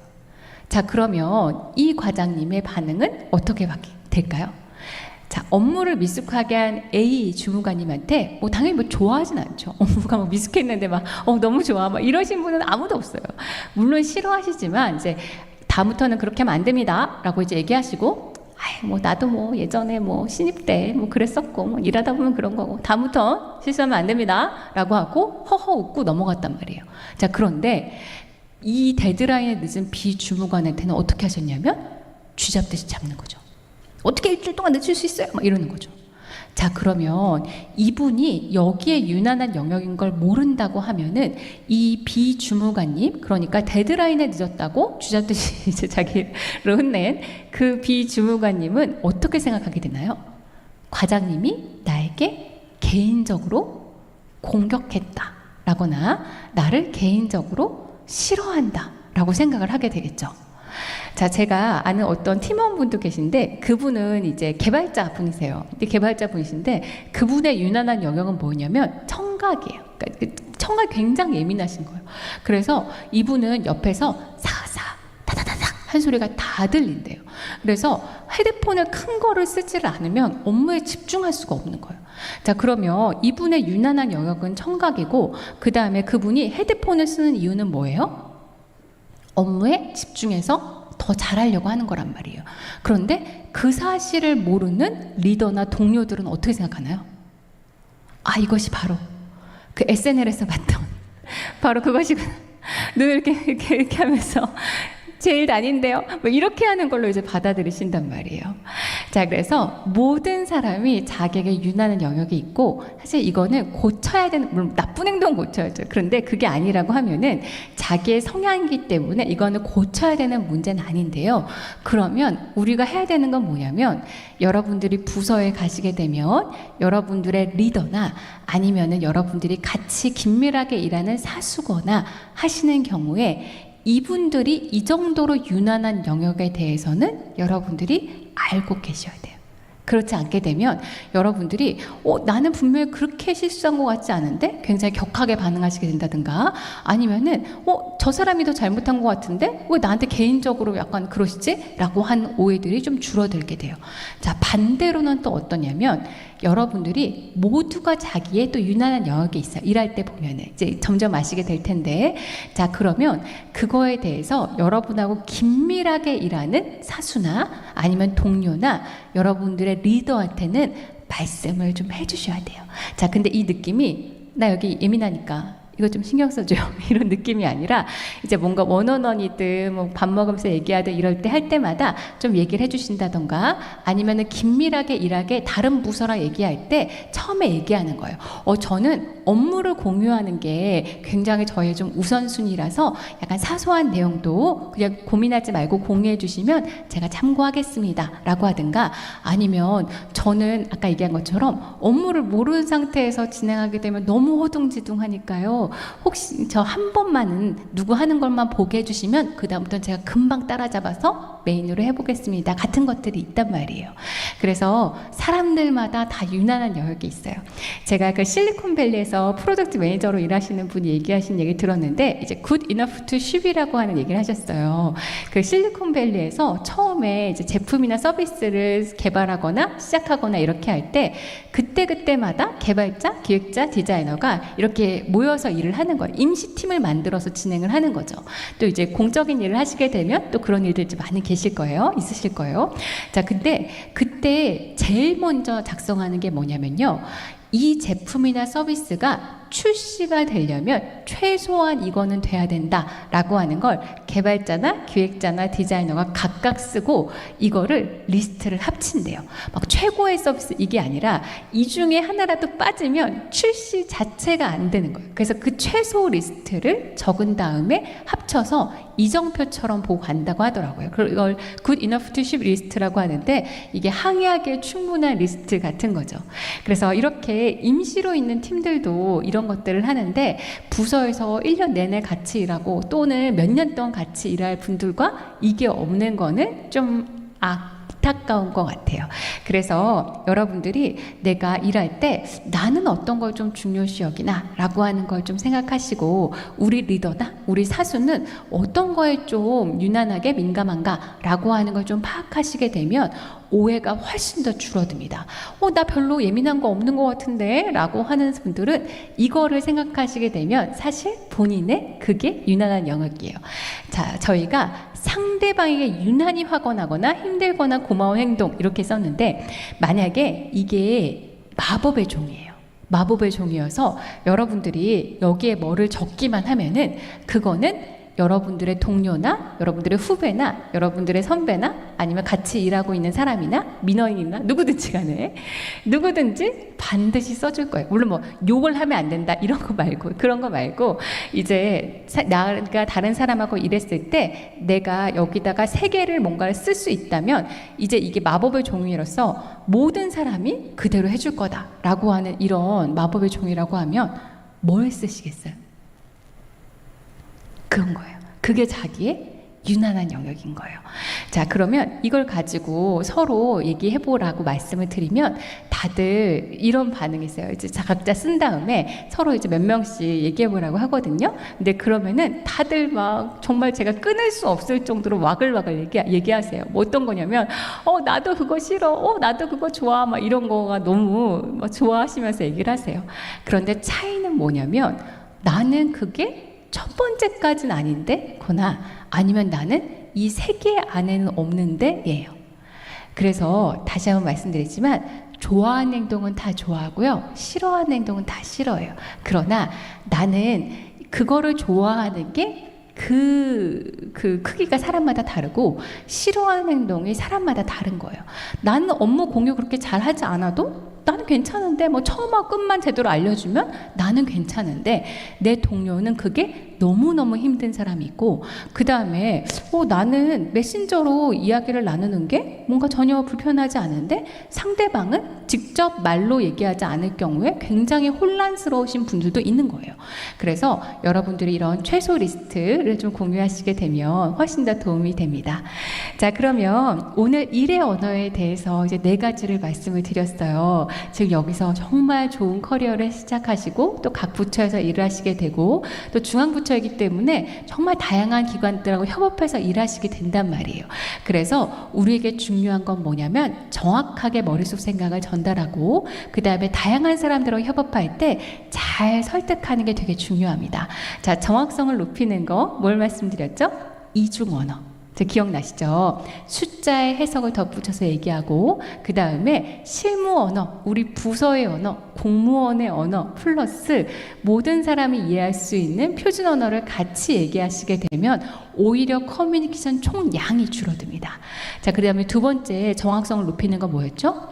자, 그러면 이 과장님의 반응은 어떻게 될까요? 자, 업무를 미숙하게 한 A 주무관님한테 당연히 좋아하진 않죠. 업무가 미숙했는데 너무 좋아 이러신 분은 아무도 없어요. 물론 싫어하시지만 이제 다음부터는 그렇게 하면 안 됩니다라고 이제 얘기하시고, 나도 예전에 신입 때 그랬었고 일하다 보면 그런 거고 다음부터 실수하면 안 됩니다라고 하고 허허 웃고 넘어갔단 말이에요. 자, 그런데 이 데드라인에 늦은 B 주무관한테는 어떻게 하셨냐면 쥐잡듯이 잡는 거죠. 어떻게 일주일 동안 늦출 수 있어요? 이러는 거죠. 자, 그러면 이분이 여기에 유난한 영역인 걸 모른다고 하면은 이 비주무관님, 그러니까 데드라인에 늦었다고 쥐잡듯이 이제 자기를 혼낸 그 비주무관님은 어떻게 생각하게 되나요? 과장님이 나에게 개인적으로 공격했다라거나 나를 개인적으로 싫어한다라고 생각을 하게 되겠죠. 자, 제가 아는 어떤 팀원분도 계신데 그분은 이제 개발자 분이세요. 근데 개발자 분이신데 그분의 유난한 영역은 뭐냐면 청각이에요. 그러니까 청각 굉장히 예민하신 거예요. 그래서 이분은 옆에서 사사 다다다닥 한 소리가 다 들린대요. 그래서 헤드폰을 큰 거를 쓰지를 않으면 업무에 집중할 수가 없는 거예요. 자, 그러면 이분의 유난한 영역은 청각이고 그 다음에 그분이 헤드폰을 쓰는 이유는 뭐예요? 업무에 집중해서 더 잘하려고 하는 거란 말이에요. 그런데 그 사실을 모르는 리더나 동료들은 어떻게 생각하나요? 이것이 바로 그 SNL에서 봤던 바로 그것이구나. 눈을 이렇게 하면서 제 일 아닌데요. 이렇게 하는 걸로 이제 받아들이신단 말이에요. 자, 그래서 모든 사람이 자기에게 유난한 영역이 있고 사실 이거는 고쳐야 되는, 물론 나쁜 행동 고쳐야죠. 그런데 그게 아니라고 하면은 자기의 성향이기 때문에 이거는 고쳐야 되는 문제는 아닌데요. 그러면 우리가 해야 되는 건 뭐냐면 여러분들이 부서에 가시게 되면 여러분들의 리더나 아니면은 여러분들이 같이 긴밀하게 일하는 사수거나 하시는 경우에 이분들이 이 정도로 유난한 영역에 대해서는 여러분들이 알고 계셔야 돼요. 그렇지 않게 되면 여러분들이 나는 분명히 그렇게 실수한 것 같지 않은데 굉장히 격하게 반응하시게 된다든가 아니면은 저 사람이 더 잘못한 것 같은데 왜 나한테 개인적으로 약간 그러시지? 라고 한 오해들이 좀 줄어들게 돼요. 자, 반대로는 또 어떠냐면 여러분들이 모두가 자기의 또 유난한 영역이 있어요. 일할 때 보면은 이제 점점 아시게 될 텐데, 자, 그러면 그거에 대해서 여러분하고 긴밀하게 일하는 사수나 아니면 동료나 여러분들의 리더한테는 말씀을 좀 해주셔야 돼요. 자, 근데 이 느낌이 나 여기 예민하니까 이거 좀 신경 써줘요. 이런 느낌이 아니라 이제 뭔가 원어원이든 밥 먹으면서 얘기하든 이럴 때 할 때마다 좀 얘기를 해주신다던가 아니면은 긴밀하게 일하게 다른 부서랑 얘기할 때 처음에 얘기하는 거예요. 저는 업무를 공유하는 게 굉장히 저의 좀 우선순위라서 약간 사소한 내용도 그냥 고민하지 말고 공유해 주시면 제가 참고하겠습니다. 라고 하든가 아니면 저는 아까 얘기한 것처럼 업무를 모르는 상태에서 진행하게 되면 너무 허둥지둥하니까요. 혹시 저 한 번만은 누구 하는 것만 보게 해주시면 그 다음부터는 제가 금방 따라잡아서 메인으로 해보겠습니다. 같은 것들이 있단 말이에요. 그래서 사람들마다 다 유난한 영역이 있어요. 제가 그 실리콘밸리에서 프로덕트 매니저로 일하시는 분이 얘기하신 얘기 들었는데 이제 good enough to ship이라고 하는 얘기를 하셨어요. 그 실리콘밸리에서 처음에 이제 제품이나 서비스를 개발하거나 시작하거나 이렇게 할 때 그때마다 개발자, 기획자, 디자이너가 이렇게 모여서 일을 하는 거예요. 임시팀을 만들어서 진행을 하는 거죠. 또 이제 공적인 일을 하시게 되면 또 그런 일들이 좀 많이 계실 거예요. 있으실 거예요. 자, 근데 그때 제일 먼저 작성하는 게 뭐냐면요. 이 제품이나 서비스가 출시가 되려면 최소한 이거는 돼야 된다라고 하는 걸 개발자나 기획자나 디자이너가 각각 쓰고 이거를 리스트를 합친대요. 막 최고의 서비스 이게 아니라 이 중에 하나라도 빠지면 출시 자체가 안 되는 거예요. 그래서 그 최소 리스트를 적은 다음에 합쳐서 이정표처럼 보고 간다고 하더라고요. 그걸 good enough to ship 리스트라고 하는데 이게 항의하기에 충분한 리스트 같은 거죠. 그래서 이렇게 임시로 있는 팀들도 이런 것들을 하는데 부서에서 1년 내내 같이 일하고 또는 몇 년 동안 같이 일할 분들과 이게 없는 거는 좀 안타까운 것 같아요. 그래서 여러분들이 내가 일할 때 나는 어떤 걸 좀 중요시 여기나 라고 하는 걸 좀 생각하시고 우리 리더나 우리 사수는 어떤 거에 좀 유난하게 민감한가 라고 하는 걸 좀 파악하시게 되면 오해가 훨씬 더 줄어듭니다. 나 별로 예민한 거 없는 것 같은데 라고 하는 분들은 이거를 생각하시게 되면 사실 본인의 그게 유난한 영역이에요. 자, 저희가 상대방에게 유난히 화가 나거나 힘들거나 고마운 행동 이렇게 썼는데, 만약에 이게 마법의 종이에요. 마법의 종이어서 여러분들이 여기에 뭐를 적기만 하면은 그거는 여러분들의 동료나 여러분들의 후배나 여러분들의 선배나 아니면 같이 일하고 있는 사람이나 민원인이나 누구든지 간에 누구든지 반드시 써줄 거예요. 물론 뭐 욕을 하면 안 된다 이런 거 말고, 그런 거 말고, 이제 내가 다른 사람하고 일했을 때 내가 여기다가 3개를 뭔가를 쓸 수 있다면 이제 이게 마법의 종이로서 모든 사람이 그대로 해줄 거다라고 하는 이런 마법의 종이라고 하면 뭘 쓰시겠어요? 그런 거예요. 그게 자기의 유난한 영역인 거예요. 자, 그러면 이걸 가지고 서로 얘기해보라고 말씀을 드리면 다들 이런 반응이 있어요. 이제 각자 쓴 다음에 서로 이제 몇 명씩 얘기해보라고 하거든요. 근데 그러면은 다들 막 정말 제가 끊을 수 없을 정도로 와글와글 얘기하세요. 뭐 어떤 거냐면, 나도 그거 싫어. 나도 그거 좋아. 막 이런 거가 너무 막 좋아하시면서 얘기를 하세요. 그런데 차이는 뭐냐면, 나는 그게 첫 번째까지는 아닌데 거나 아니면 나는 이 3개 안에는 없는데 예요. 그래서 다시 한번 말씀드리지만 좋아하는 행동은 다 좋아하고요. 싫어하는 행동은 다 싫어해요. 그러나 나는 그거를 좋아하는 게 그 크기가 사람마다 다르고 싫어하는 행동이 사람마다 다른 거예요. 나는 업무 공유 그렇게 잘하지 않아도 나는 괜찮은데, 뭐 처음하고 끝만 제대로 알려주면 나는 괜찮은데, 내 동료는 그게 너무너무 힘든 사람이 있고, 그 다음에 나는 메신저로 이야기를 나누는 게 뭔가 전혀 불편하지 않은데 상대방은 직접 말로 얘기하지 않을 경우에 굉장히 혼란스러우신 분들도 있는 거예요. 그래서 여러분들이 이런 최소 리스트를 좀 공유하시게 되면 훨씬 더 도움이 됩니다. 자, 그러면 오늘 일의 언어에 대해서 이제 4가지를 말씀을 드렸어요. 즉 여기서 정말 좋은 커리어를 시작하시고 또 각 부처에서 일을 하시게 되고 또 중앙부처이기 때문에 정말 다양한 기관들하고 협업해서 일하시게 된단 말이에요. 그래서 우리에게 중요한 건 뭐냐면 정확하게 머릿속 생각을 전달하고 그 다음에 다양한 사람들하고 협업할 때 잘 설득하는 게 되게 중요합니다. 자, 정확성을 높이는 거 뭘 말씀드렸죠? 이중 언어. 기억나시죠? 숫자의 해석을 덧붙여서 얘기하고 그 다음에 실무 언어, 우리 부서의 언어, 공무원의 언어 플러스 모든 사람이 이해할 수 있는 표준 언어를 같이 얘기하시게 되면 오히려 커뮤니케이션 총량이 줄어듭니다. 자, 그 다음에 2번째 정확성을 높이는 건 뭐였죠?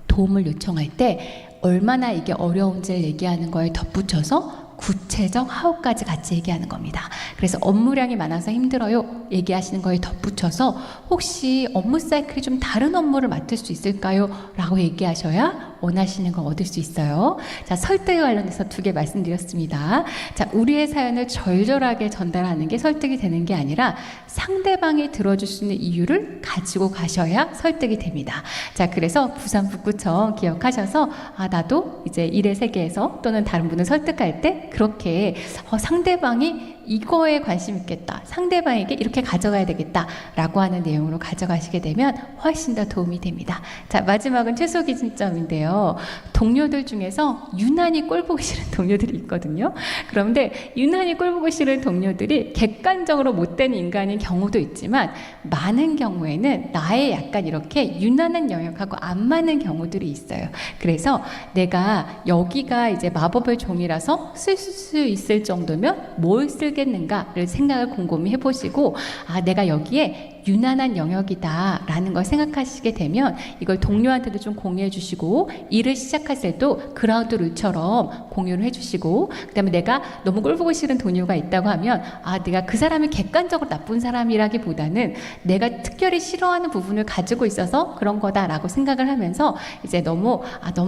도움을 요청할 때 얼마나 이게 어려운지를 얘기하는 거에 덧붙여서 구체적 하우까지 같이 얘기하는 겁니다. 그래서 업무량이 많아서 힘들어요 얘기하시는 거에 덧붙여서 혹시 업무 사이클이 좀 다른 업무를 맡을 수 있을까요? 라고 얘기하셔야 원하시는 걸 얻을 수 있어요. 자, 설득에 관련해서 2개 말씀드렸습니다. 자, 우리의 사연을 절절하게 전달하는 게 설득이 되는 게 아니라 상대방이 들어줄 수 있는 이유를 가지고 가셔야 설득이 됩니다. 자, 그래서 부산 북구청 기억하셔서 나도 이제 일의 세계에서 또는 다른 분을 설득할 때 그렇게 상대방이 이거에 관심 있겠다, 상대방에게 이렇게 가져가야 되겠다 라고 하는 내용으로 가져가시게 되면 훨씬 더 도움이 됩니다. 자, 마지막은 최소 기준점인데요. 동료들 중에서 유난히 꼴 보기 싫은 동료들이 있거든요. 그런데 유난히 꼴 보기 싫은 동료들이 객관적으로 못된 인간인 경우도 있지만 많은 경우에는 나의 약간 이렇게 유난한 영역하고 안 맞는 경우들이 있어요. 그래서 내가 여기가 이제 마법의 종이라서 쓸 수 있을 정도면 뭘 쓸겠는가를 생각을 곰곰이 해보시고 내가 여기에 유난한 영역이다 라는 걸 생각하시게 되면 이걸 동료한테도 좀 공유해 주시고 일을 시작했을 때도 그라운드 룰처럼 공유를 해 주시고 그 다음에 내가 너무 꼴보기 싫은 동료가 있다고 하면 내가 그 사람이 객관적으로 나쁜 사람이라기보다는 내가 특별히 싫어하는 부분을 가지고 있어서 그런 거다라고 생각을 하면서 이제 너무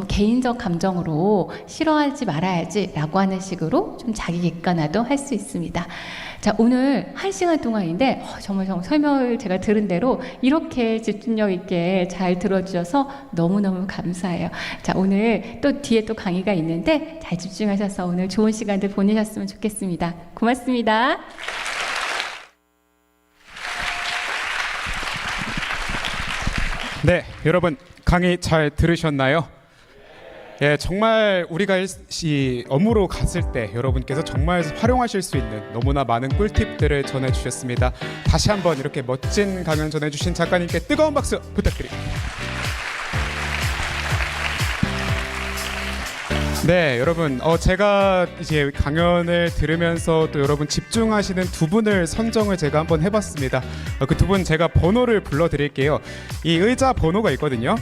개인적 감정으로 싫어하지 말아야지 라고 하는 식으로 좀 자기 객관화도 할 수 있습니다. 자, 오늘 1시간 동안인데 정말 설명을 제가 들은 대로 이렇게 집중력 있게 잘 들어주셔서 너무너무 감사해요. 자, 오늘 또 뒤에 또 강의가 있는데 잘 집중하셔서 오늘 좋은 시간들 보내셨으면 좋겠습니다. 고맙습니다. 네, 여러분 강의 잘 들으셨나요? 예, 정말 우리가 이 업무로 갔을 때 여러분께서 정말 활용하실 수 있는 너무나 많은 꿀팁들을 전해주셨습니다. 다시 한번 이렇게 멋진 강연 전해주신 작가님께 뜨거운 박수 부탁드립니다. 네, 여러분, 제가 이제 강연을 들으면서 또 여러분 집중하시는 두 분을 선정을 제가 한번 해봤습니다. 그 두 분 제가 번호를 불러드릴게요. 이 의자 번호가 있거든요.